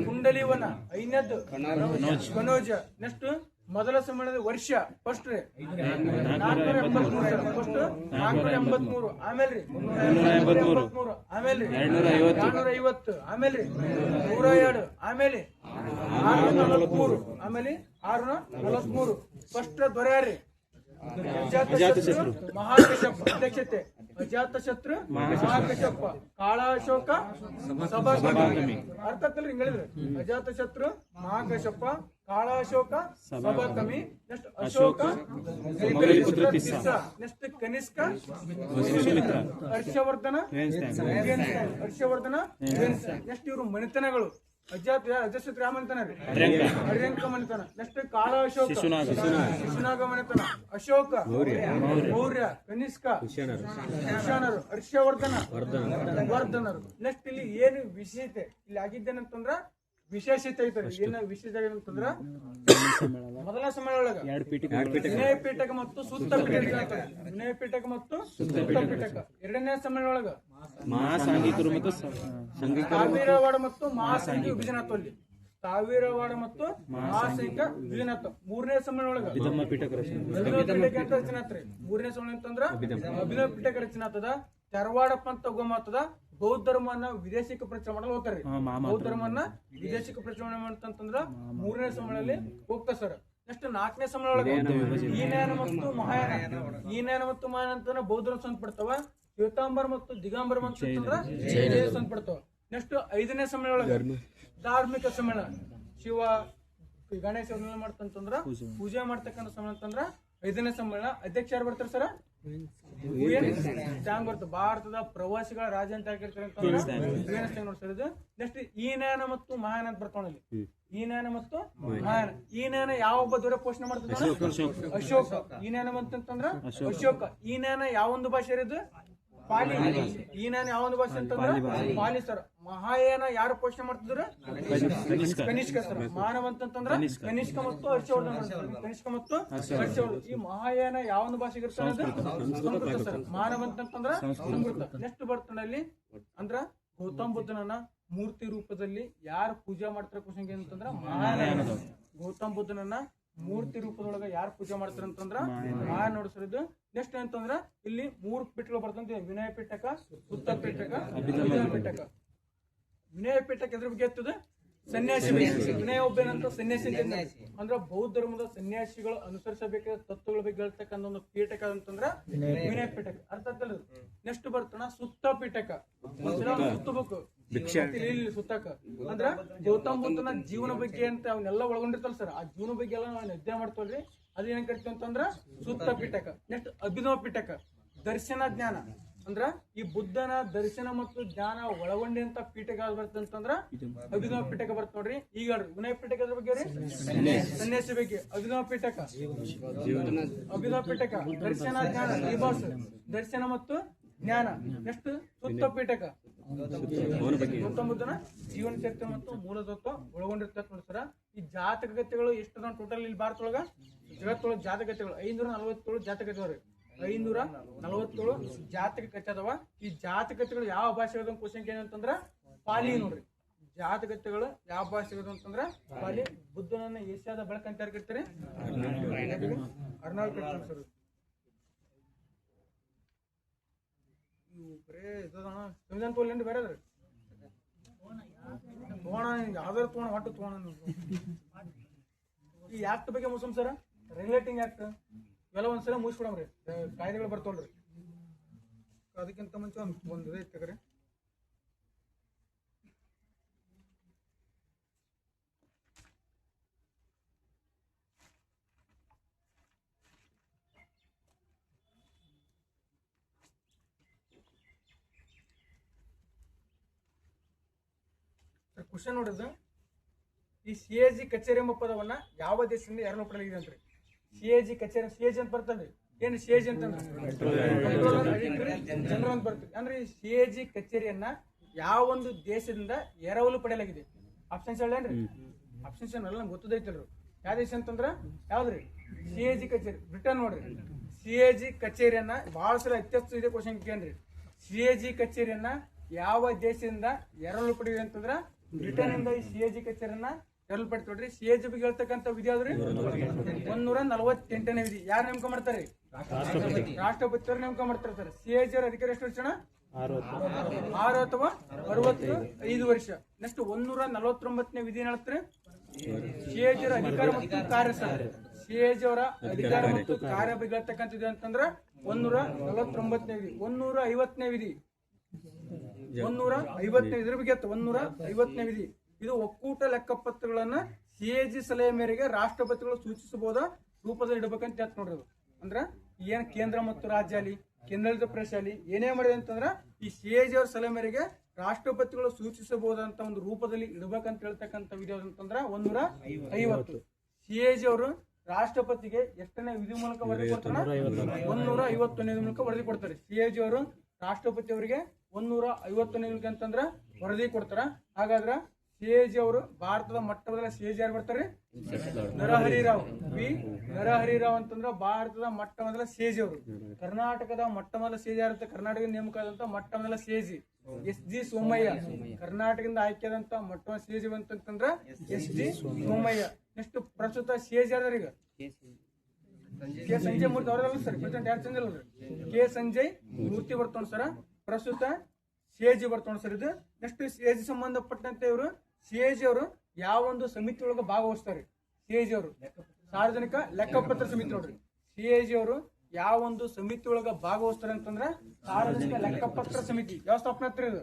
ಕುಂಡಲಿವನ ಐದನೇದ್ದು ಕನೋಜ ನೆಕ್ಸ್ಟ್ ಮೊದಲ ಸಮ್ಮೇಳನದ ವರ್ಷ ಫಸ್ಟ್ ರೀ 483 ಆಮೇಲೆ 250 ಆಮೇಲೆ 250 ಆಮೇಲೆ 102 ಆಮೇಲೆ 643 ಆಮೇಲೆ 643 ಫಸ್ಟ್ ದೊರೆಯಾರಿ ಮಹಾಕಶ್ಯಪ ಅಧ್ಯಕ್ಷತೆ ಅಜಾತಶತ್ರು ಮಹಾಕಶ್ಯಪ ಕಾಳಾಶೋಕ ಸಭಾಕಮಿ ಅರ್ಥ ಆಗ್ತಲ್ರಿ ಹಿಂಗ್ ಹೇಳಿದ್ರೆ ಅಜಾತಶತ್ರು ಮಹಾಕಶ್ಯಪ ಕಾಳಾಶೋಕ ಸಭಾಕಮಿ next Ashoka next Kanishka Harshavardhana next ಇವರು ಮನೆತನಗಳು ಅಜಾತ ರಾಮಂತನ ಹರ್ಯಂಕ ಮನೆತನ ನೆಕ್ಸ್ಟ್ ಕಾಳ ಅಶೋಕ ಶಿಶುನಾಗ ಮನೆತನ ಅಶೋಕ ಮೌರ್ಯ ಕನಿಷ್ಕ ಕುಶಾನರು ಹರ್ಷವರ್ಧನ ವರ್ಧನರು ನೆಕ್ಸ್ಟ್ ಇಲ್ಲಿ ಏನು ವಿಶೇಷತೆ ಇಲ್ಲಿ ಆಗಿದ್ದೇನಂತಂದ್ರ ವಿಶೇಷತೆ ಐತರಿ ಏನ ವಿಶೇಷ ಏನಂತಂದ್ರ ಮೊದಲ ಸಮ್ಮೇಳನ ಒಳಗ ವಿನಯ ಪೀಠಕ ಮತ್ತು ಸುತ್ತ ಪೀಠಕ ವಿನಯ ಪೀಠಕ ಮತ್ತು ಸುತ್ತ ಪೀಠಕ ಎರಡನೇ ಸಮ್ಮೇಳನ ಒಳಗ ಮಹಾಸಾಂಘಿಕರು ಮತ್ತು ತಾವೀರವಾಡ ಮತ್ತು ಮಹಾಸಾಂಘಿಕ ವಿಭಜನಾತ್ವ ಅಲ್ಲಿ ತಾವೀರವಾಡ ಮತ್ತು ಮಹಾಸಾಂಘಿಕ ವಿಭಜನಾತ್ವ ಮೂರನೇ ಸಮ್ಮೇಳನ ಒಳಗ ಅಭಿನವ ಪೀಠಕ ರಚನೆ ಆತ್ರಿ ಮೂರನೇ ಸಮ್ಮೇಳನ ಅಂತಂದ್ರ ಅಭಿನವ ಪೀಠಕ ರಚನೆ ಆಗ್ತದ ತೆರವಾಡಪ್ಪ ಅಂತ ತಗೊಂಬತ್ತದ ಬೌದ್ಧ ಧರ್ಮವನ್ನ ವಿದೇಶಿಕ ಪ್ರಚಾರ ಮಾಡಲು ಹೋಗ್ತಾರೆ ಬೌದ್ಧ ಧರ್ಮವನ್ನ ವಿದೇಶಿಕ ಪ್ರಚಾರ ಅಂತಂದ್ರ ಮೂರನೇ ಸಮ್ಮೇಳನಲ್ಲಿ ಹೋಗ್ತಾ ಸರ್ ನೆಕ್ಸ್ಟ್ ನಾಲ್ಕನೇ ಸಮ್ಮೇಳನ ಒಳಗೆ ಈನಾಯನ ಮತ್ತು ಮಹಾಯಾನ ಅಂತಂದ್ರ ಬೌದ್ಧ ಸಂಪಡ್ತಾವ ಶ್ವೇತಾಂಬರ ಮತ್ತು ದಿಗಂಬರ ಅಂತಂದ್ರ ಸಂಪಡ್ತಾವ ನೆಕ್ಸ್ಟ್ 5ನೇ ಸಮ್ಮೇಳನ ಒಳಗೆ ಧಾರ್ಮಿಕ ಸಮ್ಮೇಳನ ಶಿವ ಗಣೇಶ ಮಾಡ್ತಂತಂದ್ರ ಪೂಜೆ ಮಾಡ್ತಕ್ಕಂಥ ಸಮ್ಮೇಳನ ಅಂತಂದ್ರ 5ನೇ ಸಮ್ಮೇಳನ ಅಧ್ಯಕ್ಷ ಯಾರು ಬರ್ತಾರ ಸರ್ ಚಾಂಗ್ ಬರ್ತ ಭಾರತದ ಪ್ರವಾಸಿಗಳ ರಾಜ್ಯ ಅಂತ ಹಾಕಿರ್ತಾರೆ ನೋಡ್ತಾರೆ ನೆಕ್ಸ್ಟ್ ಈನಾಯನ ಮತ್ತು ಮಹಾಯಾನ ಅಂತ ಬರ್ತಾವಲ್ಲಿ ಈನಾಯನ ಮತ್ತು ಮಹಾಯಾನ ಈನಾಯನ ಯಾವೊಬ್ಬ ದೊರೆ ಪೋಷಣೆ ಮಾಡ್ತಾನೆ ಅಶೋಕ ಈನಾಯನ ಅಂತಂದ್ರ ಅಶೋಕ ಈನಾಯನ ಯಾವೊಂದು ಭಾಷೆ ಇರೋದು ಪಾಲಿ ಈನಾಯನ ಯಾವೊಂದು ಭಾಷೆ ಅಂತಂದ್ರ ಪಾಲಿ ಸರ್ ಮಹಾಯಾನ ಯಾರು ಪೋಷಣೆ ಮಾಡ್ತಿದ್ರು ಕನಿಷ್ಕ ಸರ್ ಮಾನವ ಅಂತಂದ್ರ ಕನಿಷ್ಕ ಮತ್ತು ಹರ್ಷವರ್ಧನ ಕನಿಷ್ಕ ಮತ್ತು ಹರ್ಷವರ್ಧನ ಈ ಮಹಾಯಾನ ಯಾವೊಂದು ಭಾಷೆಗೆ ಇರ್ತಾನೆ ಸಂಸ್ಕೃತ ಸರ್ ಮಾನವ ಅಂತಂದ್ರ ಸಂಸ್ಕೃತ ನೆಕ್ಸ್ಟ್ ಬರ್ತಾನಲ್ಲಿ ಅಂದ್ರ ಗೌತಮ ಬುದ್ಧನನ್ನ ಮೂರ್ತಿ ರೂಪದಲ್ಲಿ ಯಾರು ಪೂಜೆ ಮಾಡ್ತಾರ ಕ್ವಶನ್ ಅಂತಂದ್ರ ಮಹಾಯಾನ ಗೌತಮ ಬುದ್ಧನನ್ನ ಮೂರ್ತಿ ರೂಪದೊಳಗ ಯಾರು ಪೂಜೆ ಮಾಡ್ತಾರ ಅಂತಂದ್ರ ಮಹಾಯಾನ ನೋಡಿಸೋದು ನೆಕ್ಸ್ಟ್ ಅಂತಂದ್ರ ಇಲ್ಲಿ 3 ಪೀಠಗಳು ಬರ್ತಂತೆ ವಿನಯ ಪೀಠಕ ಸುತ್ತ ಪೀಠಕ ಅಭಿನವ ಪೀಠಕ ವಿನಯ ಪೀಠಕ ಎದ್ರ ಬಗ್ಗೆ ಇರ್ತದೆ ಸನ್ಯಾಸಿ ವಿನಯ ಒಬ್ಬ ಏನಂತ ಸನ್ಯಾಸಿ ಅಂದ್ರ ಬೌದ್ಧ ಧರ್ಮದ ಸನ್ಯಾಸಿಗಳು ಅನುಸರಿಸಬೇಕಾದ ತತ್ವಗಳ ಬಗ್ಗೆ ಹೇಳ್ತಕ್ಕಂಥ ಒಂದು ಪೀಠಕ ಅಂತಂದ್ರ ವಿನಯ ಪೀಠಕ. ಅರ್ಥ ಆಗ್ತಲ್ಲ. ನೆಕ್ಸ್ಟ್ ಬರ್ತಣ ಸುತ್ತ ಪೀಠಕ. ಸುತ್ತಬೇಕು ಸುತ್ತಕ ಅಂದ್ರ ಗೌತಮ ಬುದ್ಧನ ಜೀವನ ಬಗ್ಗೆ ಅಂತ ಅವನ್ನೆಲ್ಲ ಒಳಗೊಂಡಿರ್ತಲ್ಲ ಸರ್. ಆ ಜೀವನ ಬಗ್ಗೆ ಎಲ್ಲ ನಾವು ಅಧ್ಯಯನ ಮಾಡ್ತೇವಲ್ರಿ. ಅದ್ ಏನ್ ಕರಿತೀವಿ ಅಂತಂದ್ರ ಸುತ್ತ ಪೀಠಕ. ನೆಕ್ಸ್ಟ್ ಅಭಿನವ ಪೀಠಕ. ದರ್ಶನ ಜ್ಞಾನ ಅಂದ್ರ ಈ ಬುದ್ಧನ ದರ್ಶನ ಮತ್ತು ಜ್ಞಾನ ಒಳಗೊಂಡಂತ ಪೀಠಕ ಯಾವ್ದು ಬರ್ತಂತಂದ್ರ ಅಭಿನವ ಪೀಠಕ ಬರ್ತ ನೋಡ್ರಿ. ಈಗ ವಿನಯ ಪೀಠಕದ ಬಗ್ಗೆ ರೀ ಸನ್ಯಾಸಿ ಬಗ್ಗೆ ಅಭಿನವ ಪೀಠಕ. ಅಭಿನವ ಪೀಠಕ ದರ್ಶನ ಜ್ಞಾನ ದರ್ಶನ ಮತ್ತು ಜ್ಞಾನ. ನೆಕ್ಸ್ಟ್ ಸುತ್ತ ಪೀಠಕ ಗೌತಮ ಬುದ್ಧನ ಜೀವನ ಚರಿತ್ರೆ ಮತ್ತು ಮೂಲ ತತ್ವ ಒಳಗೊಂಡಿರ್ತಕ್ಕ ನೋಡಿ ಸರ. ಈ ಜಾತಕಗತೆಗಳು ಎಷ್ಟು ಟೋಟಲ್ ಇಲ್ಲಿ ಭಾರತೊಳಗ ಜಗತ್ತೊಳಗ ಜಾತಕತೆಗಳು 547 ಜಾತಕತೆಗಳು 547 ಜಾತಕ ಕಥೆ ಅದಾವ. ಈ ಜಾತಕತೆಗಳು ಯಾವ ಭಾಷೆ ಕ್ವಶನ್ ಏನಂತಂದ್ರ ಪಾಲಿ ನೋಡ್ರಿ. ಜಾತಕತೆಗಳು ಯಾವ ಭಾಷೆ ಅಂತಂದ್ರ ಪಾಲಿ. ಬುದ್ಧನನ್ನ ಏಷ್ಯಾದ ಬೆಳಕು ಅಂತ ಯಾರು ಕರಿತಾರೆ? ಅರ್ನಾಲ್ಡ್ ಕರಿತಾರೆ ಸರ್. ಸಂವಿಧಾನ ತೋಲ್ ಬೇರೆ ಅದ್ರಿ ತೋಣ ಯಾವ್ದಾರು ತೋಣ ಒಟ್ಟು ತೋಣ. ಈ ಆಕ್ಟ್ ಬಗ್ಗೆ ಮುಗಿಸಮ್ ಸರ. ರೆಗ್ಯುಲೇಟಿಂಗ್ ಆಕ್ಟ್ ಇವೆಲ್ಲ ಒಂದ್ಸಲ ಮುಗಿಸ್ಬಿಡಮ್ರಿ. ಕಾಯ್ದೆಗಳು ಬರ್ತವಲ್ರಿ. ಅದಕ್ಕಿಂತ ಮುಂಚೆ ಒಂದು ಇದೇ ಇತ್ತಗ್ರಿ. ಕ್ವಶನ್ ನೋಡಿದ್ರು, ಈ CAG ಕಚೇರಿ ಎಂಬ ಪದವನ್ನ ಯಾವ ದೇಶದಿಂದ ಯಾರನ್ನ ಪಡೆಯಲಾಗಿದೆ ಅಂತ್ರಿ? CAG ಕಚೇರಿ, CAG ಅಂತ ಬರ್ತಲ್ರಿ. ಏನ್ CAG ಅಂತಂದ್ರೆ ಜನರು ಅಂತ ಬರ್ತದೆ. ಅಂದ್ರೆ ಈ CAG ಕಚೇರಿಯನ್ನ ಯಾವ ಒಂದು ದೇಶದಿಂದ ಎರವಲು ಪಡೆಯಲಾಗಿದೆ? ಆಪ್ಷನ್ಸ್ ಹೇಳೇನ್ರಿ? ಆಪ್ಷನ್ಸ್ ಎಲ್ಲ ನಂಗೆ ಗೊತ್ತದೈತಲ್ರಿ. ಯಾವ ದೇಶ ಅಂತಂದ್ರ ಯಾವ್ದ್ರಿ? CAG ಕಚೇರಿ ಬ್ರಿಟನ್ ನೋಡ್ರಿ. CAG ಕಚೇರಿಯನ್ನ ಬಹಳ ಸಲ ಅತ್ಯಸ್ತ ಇದೆ ಕ್ವಶನ್ ಕೇಳ್ರಿ. CAG ಕಚೇರಿಯನ್ನ ಯಾವ ದೇಶದಿಂದ ಎರವಲು ಪಡೆಯಿದೆ ಅಂತಂದ್ರ ಬ್ರಿಟನ್ ಇಂದ ಈ CAG ಕಚೇರಿಯನ್ನ ಎರವಲು ಪಡಿತೋಡ್ರಿ. CAG ಬಗ್ಗೆ ಹೇಳ್ತಕ್ಕಂಥ ವಿಧಿ ಯಾವ್ದ್ರಿ? 148ನೇ ವಿಧಿ. ಯಾರು ನೇಮಕ ಮಾಡ್ತಾರೆ? ರಾಷ್ಟ್ರಪತಿಯವರು ನೇಮಕ ಮಾಡ್ತಾರೆ ಸರ್. CAG ಅವರ ಅಧಿಕಾರ ಎಷ್ಟು ವರ್ಷ? 6 ಅಥವಾ 65 ವರ್ಷ. ನೆಕ್ಸ್ಟ್ 149ನೇ ವಿಧಿ ಹೇಳ್ತಾರೆ CAG ಅವರ ಅಧಿಕಾರ ಮತ್ತು ಕಾರ್ಯ ಸರ್. CAG ಅವರ ಅಧಿಕಾರ ಮತ್ತು ಕಾರ್ಯ ಬಗ್ಗೆ ಹೇಳ್ತಕ್ಕಂಥದ್ದು ಅಂತಂದ್ರ 149ನೇ ವಿಧಿ. 150ನೇ ವಿಧಿ 150ನೇ ಇದ್ರ ಬಗ್ಗೆ 150ನೇ ವಿಧಿ. ಇದು ಒಕ್ಕೂಟ ಲೆಕ್ಕಪತ್ರಗಳನ್ನ CAG ಸಲಹೆ ಮೇರೆಗೆ ರಾಷ್ಟ್ರಪತಿಗಳು ಸೂಚಿಸಬಹುದ ರೂಪದಲ್ಲಿ ಇಡಬೇಕಂತ ಹೇಳ್ತ ನೋಡ್ರಿ. ಅಂದ್ರ ಏನ್ ಕೇಂದ್ರ ಮತ್ತು ರಾಜ್ಯ ಅಲ್ಲಿ ಕೇಂದ್ರಾಡಳಿತ ಪ್ರದೇಶ ಅಲ್ಲಿ ಏನೇ ಮಾಡಿದೆ ಅಂತಂದ್ರ ಈ CAG ಅವ್ರ ಸಲಹೆ ಮೇರೆಗೆ ರಾಷ್ಟ್ರಪತಿಗಳು ಸೂಚಿಸಬಹುದಂತ ಒಂದು ರೂಪದಲ್ಲಿ ಇಡಬೇಕಂತ ಹೇಳ್ತಕ್ಕಂಥ ವಿಧಿ ಅಂತಂದ್ರ 150. CAG ಅವರು ರಾಷ್ಟ್ರಪತಿಗೆ ಎಷ್ಟನೇ ವಿಧಿ ಮೂಲಕ ವರದಿ ಕೊಡ್ತಾರೆ? 151ನೇ ಮೂಲಕ ವರದಿ ಕೊಡ್ತಾರೆ. CAG ಅವರು ರಾಷ್ಟ್ರಪತಿ ಅವರಿಗೆ 151ನೇ ಅಂತಂದ್ರ ವರದಿ ಕೊಡ್ತಾರ. ಹಾಗಾದ್ರ CAG ಅವರು ಭಾರತದ ಮೊಟ್ಟಮೊದಲ CAG ಯಾರು ಬರ್ತಾರೆ? ನರಹರಿರಾವ್. ನರಹರಿರಾವ್ ಅಂತಂದ್ರ ಭಾರತದ ಮೊಟ್ಟಮೊದಲ CAG ಅವರು. ಕರ್ನಾಟಕದ ಮೊಟ್ಟಮೊದಲ CAG ಯಾರಂತ ಕರ್ನಾಟಕ ನೇಮಕ ಆದಂತ ಮೊಟ್ಟಮೊದಲ CAG SG ಸೋಮಯ್ಯ. ಕರ್ನಾಟಕದಿಂದ ಆಯ್ಕೆಯಾದಂತ ಮೊಟ್ಟಮೊದಲ CAG ಅಂತಂದ್ರ SG ಸೋಮಯ್ಯ. ನೆಕ್ಸ್ಟ್ ಪ್ರಸ್ತುತ CAG ಯಾರ್ದಾರ ಈಗ? ಕೆ ಸಂಜಯ್ ಮೂರ್ತಿ ಅವರಲ್ಲ ಸರ್. ಪ್ರೆಸಿಡೆಂಟ್ ಯಾರು ಚೇಂಜ್ ಅಲ್ರಿ? ಕೆ ಸಂಜಯ್ ಮೂರ್ತಿ ಬರ್ತಾವ ಸರ. ಪ್ರಸ್ತುತ CAG ಬರ್ತಾವ ಸರ್ ಇದು. ನೆಕ್ಸ್ಟ್ CAG ಸಂಬಂಧಪಟ್ಟಂತೆ ಇವರು CAG ಅವರು ಯಾವ ಒಂದು ಸಮಿತಿ ಒಳಗ ಭಾಗವಹಿಸ್ತಾರೆ? CAG ಅವರು ಸಾರ್ವಜನಿಕ ಲೆಕ್ಕಪತ್ರ ಸಮಿತಿ ನೋಡ್ರಿ. CAG ಅವರು ಯಾವ ಒಂದು ಸಮಿತಿ ಒಳಗ ಭಾಗವಹಿಸ್ತಾರೆ ಅಂತಂದ್ರ ಸಾರ್ವಜನಿಕ ಲೆಕ್ಕಪತ್ರ ಸಮಿತಿ. ಯಾವ ಸ್ಥಾಪನೆ ಆಗ್ತದೆ ಇದು?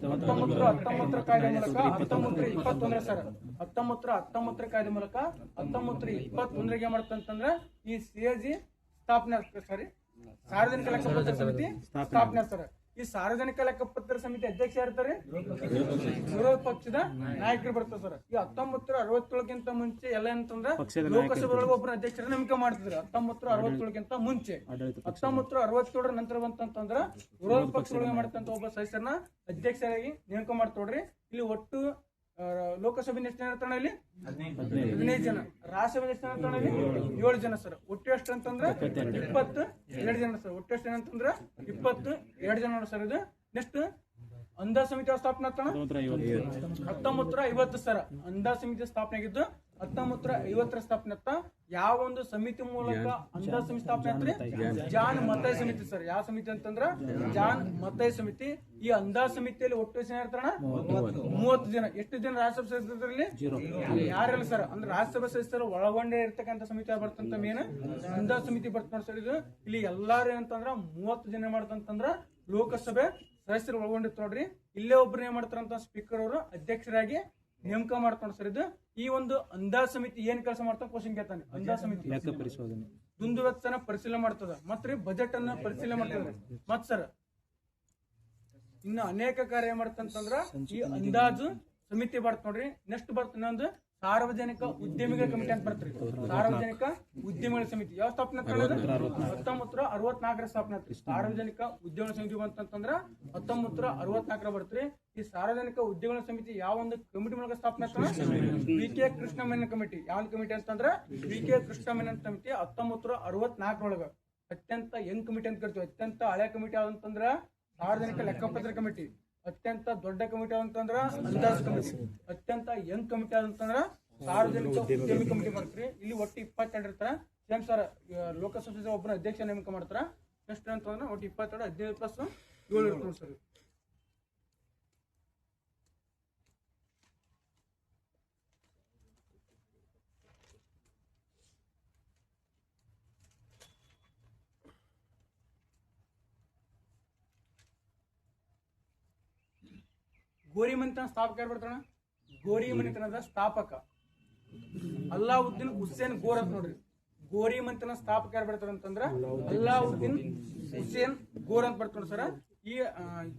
1919 ಕಾಯ್ದೆ ಮೂಲಕ 1921 ಸರ್. 1919 ಕಾಯ್ದೆ ಮೂಲಕ 1921 ಮಾಡ್ತಂತಂದ್ರ ಈ CAG ಸ್ಥಾಪನೆ ಆಗ್ತದೆ ಸರಿ. ಸಾರ್ವಜನಿಕ ಲೆಕ್ಕಪತ್ರ ಸಮಿತಿ ಸ್ಥಾಪನೆ ಆಗ್ತಾರೆ. ಈ ಸಾರ್ವಜನಿಕ ಲೆಕ್ಕಪತ್ರ ಸಮಿತಿ ಅಧ್ಯಕ್ಷ ಇರ್ತಾರೆ ವಿರೋಧ ಪಕ್ಷದ ನಾಯಕರು ಬರ್ತಾರೆ ಸರ್. ಈ 1967ಗಿಂತ ಮುಂಚೆ ಎಲ್ಲ ಅಂತಂದ್ರ ಲೋಕಸಭೆಯೊಳಗೆ ಒಬ್ಬರ ಅಧ್ಯಕ್ಷರ ನೇಮಕ ಮಾಡ್ತಿದ್ರು. 1967ಗಿಂತ ಮುಂಚೆ. 1967 ನಂತರ ಬಂತಂತಂದ್ರ ವಿರೋಧ ಪಕ್ಷದೊಳಗೆ ಮಾಡ್ತಂತ ಒಬ್ಬ ಸದಸ್ಯರನ್ನ ಅಧ್ಯಕ್ಷರಾಗಿ ನೇಮಕ ಮಾಡ್ತೋಡ್ರಿ. ಇಲ್ಲಿ ಒಟ್ಟು ಲೋಕಸಭೆ ಎಷ್ಟು ಜನ ಇರ್ತಾನೆ? ಇಲ್ಲಿ 15 ಜನ. ರಾಜ್ಯಸಭೆ ಎಷ್ಟು ಜನ ಇರ್ತಾನೆ? ಇಲ್ಲಿ 7 ಜನ ಸರ್. ಒಟ್ಟು ಎಷ್ಟು ಅಂತಂದ್ರ 22 ಜನ ಸರ್. ಒಟ್ಟು ಎಷ್ಟು ಜನ ಅಂತಂದ್ರ 22 ಜನ ಸರ್ ಇದು. ನೆಕ್ಸ್ಟ್ ಅಂದಾಜ್ ಸಮಿತಿ ಸ್ಥಾಪನೆ ಆಗ್ತಾನ 1950 ಸರ್. ಅಂದಾಜ್ ಸಮಿತಿ ಸ್ಥಾಪನೆ ಆಗಿದ್ದು 1950 ಸ್ಥಾಪನೆ ಆತ. ಯಾವ ಒಂದು ಸಮಿತಿ ಮೂಲಕ ಅಂದಾಜು ಸಮಿತಿ ಸ್ಥಾಪನೆ ಆತ್ರಿ? ಜಾನ್ ಮತೈ ಸಮಿತಿ ಸರ್. ಯಾವ ಸಮಿತಿ ಅಂತಂದ್ರ ಜಾನ್ ಮತೈ ಸಮಿತಿ. ಈ ಅಂದಾಜು ಸಮಿತಿಯಲ್ಲಿ ಒಟ್ಟು ಜನ ಇರ್ತಾರ 30 ಜನ. ಎಷ್ಟು ಜನ ರಾಜ್ಯಸಭಾ ಸದಸ್ಯರಲ್ಲಿ? ಯಾರಿಲ್ಲ ಸರ್. ಅಂದ್ರೆ ರಾಜ್ಯಸಭಾ ಸದಸ್ಯರು ಒಳಗೊಂಡೇ ಇರ್ತಕ್ಕಂಥ ಸಮಿತಿ ಬರ್ತಂತ ಮೇನ್ ಅಂದಾಜು ಸಮಿತಿ ಬರ್ತ ಸರ್. ಇದು ಇಲ್ಲಿ ಎಲ್ಲಾರು ಅಂತಂದ್ರ 30 ಜನ ಮಾಡ್ತಂತಂದ್ರ ಲೋಕಸಭೆ ಸದಸ್ಯರು ಒಳಗೊಂಡಿರ್ತ ನೋಡ್ರಿ. ಇಲ್ಲೇ ಒಬ್ರು ಏನ್ ಮಾಡ್ತಾರಂತ ಸ್ಪೀಕರ್ ಅವರು ಅಧ್ಯಕ್ಷರಾಗಿ ನೇಮಕ ಮಾಡ್ಕೊಂಡು ಸರ್. ಇದು ಈ ಒಂದು ಅಂದಾಜು ಸಮಿತಿ ಏನ್ ಕೆಲಸ ಮಾಡ್ತಾನೆ ಕ್ವಶನ್ ಕೇಳ್ತಾನೆ. ಅಂದಾಜು ಸಮಿತಿ ದುಂದುವೆಚ್ಚನ ಪರಿಶೀಲನೆ ಮಾಡ್ತದ, ಮತ್ರಿ ಬಜೆಟ್ ಅನ್ನ ಪರಿಶೀಲನೆ ಮಾಡ್ತದ. ಮತ್ ಸರ್ ಇನ್ನು ಅನೇಕ ಕಾರ್ಯ ಮಾಡ್ತಂತಂದ್ರ ಈ ಅಂದಾಜು ಸಮಿತಿ ಬರ್ತ ನೋಡ್ರಿ. ನೆಕ್ಸ್ಟ್ ಬರ್ತ ಇನ್ನೊಂದು ಸಾರ್ವಜನಿಕ ಉದ್ಯಮಿಗಳ ಕಮಿಟಿ ಅಂತ ಬರ್ತ್ರಿ. ಸಾರ್ವಜನಿಕ ಉದ್ಯಮಿಗಳ ಸಮಿತಿ ಯಾವ ಸ್ಥಾಪನೆ 1964 ಸ್ಥಾಪನೆ ಆತ್ರಿ. ಸಾರ್ವಜನಿಕ ಉದ್ಯಮಿಗಳ ಸಮಿತಿ ಬಂತಂದ್ರ 1964 ಬರ್ತ್ರಿ. ಈ ಸಾರ್ವಜನಿಕ ಉದ್ಯಮಿಗಳ ಸಮಿತಿ ಯಾವ ಒಂದು ಕಮಿಟಿ ಮೂಲಕ ಸ್ಥಾಪನೆ ಆಗ್ತದೆ? ವಿ.ಕೆ. ಕೃಷ್ಣಮೇನನ್ ಕಮಿಟಿ. ಯಾವ ಕಮಿಟಿ ಅಂತಂದ್ರ ವಿ.ಕೆ. ಕೃಷ್ಣಮೇನನ್ ಕಮಿಟಿ 1964 ಒಳಗ ಅತ್ಯಂತ ಯಂಗ್ ಕಮಿಟಿ ಅಂತ ಕರಿತೀವಿ. ಅತ್ಯಂತ ಹಳೆ ಕಮಿಟಿ ಯಾವಂತಂದ್ರ ಸಾರ್ವಜನಿಕ ಲೆಕ್ಕಪತ್ರ ಕಮಿಟಿ. ಅತ್ಯಂತ ದೊಡ್ಡ ಕಮಿಟಿ ಅಂತಂದ್ರ ಅಂದಾಜು ಕಮಿಟಿ. ಅತ್ಯಂತ ಯಂಗ್ ಕಮಿಟಿ ಅಂತಂದ್ರ ಸಾರ್ವಜನಿಕ ಉದ್ಯಮಿ ಕಮಿಟಿ ಬರ್ತ್ರಿ. ಇಲ್ಲಿ ಒಟ್ಟು 22 ಇರ್ತಾರ. ಸೇಮ್ ಸರ್ ಲೋಕಸಭೆ ಒಬ್ಬನ ಅಧ್ಯಕ್ಷ ನೇಮಕ ಮಾಡ್ತಾರ. ಎಷ್ಟು ಅಂತಂದ್ರ ಒಟ್ಟು 22, 15 ಪ್ಲಸ್ 7 ಇರ್ತಾರ ಸರ್. ಗೋರಿ ಮನೆತನ ಸ್ಥಾಪಕ ಯಾರು ಬರ್ತಾನ? ಗೋರಿ ಮನೆತನದ ಸ್ಥಾಪಕ ಅಲ್ಲಾವುದ್ದೀನ್ ಹುಸೇನ್ ಗೋರ್ ಅಂತ ನೋಡ್ರಿ. ಗೋರಿ ಮನೆತನ ಸ್ಥಾಪಕ ಯಾರು ಬರ್ತಾರ ಅಂತಂದ್ರ ಅಲ್ಲಾವುದ್ದೀನ್ ಹುಸೇನ್ ಗೋರ್ ಅಂತ ಬರ್ತಾನ ಸರ್. ಈ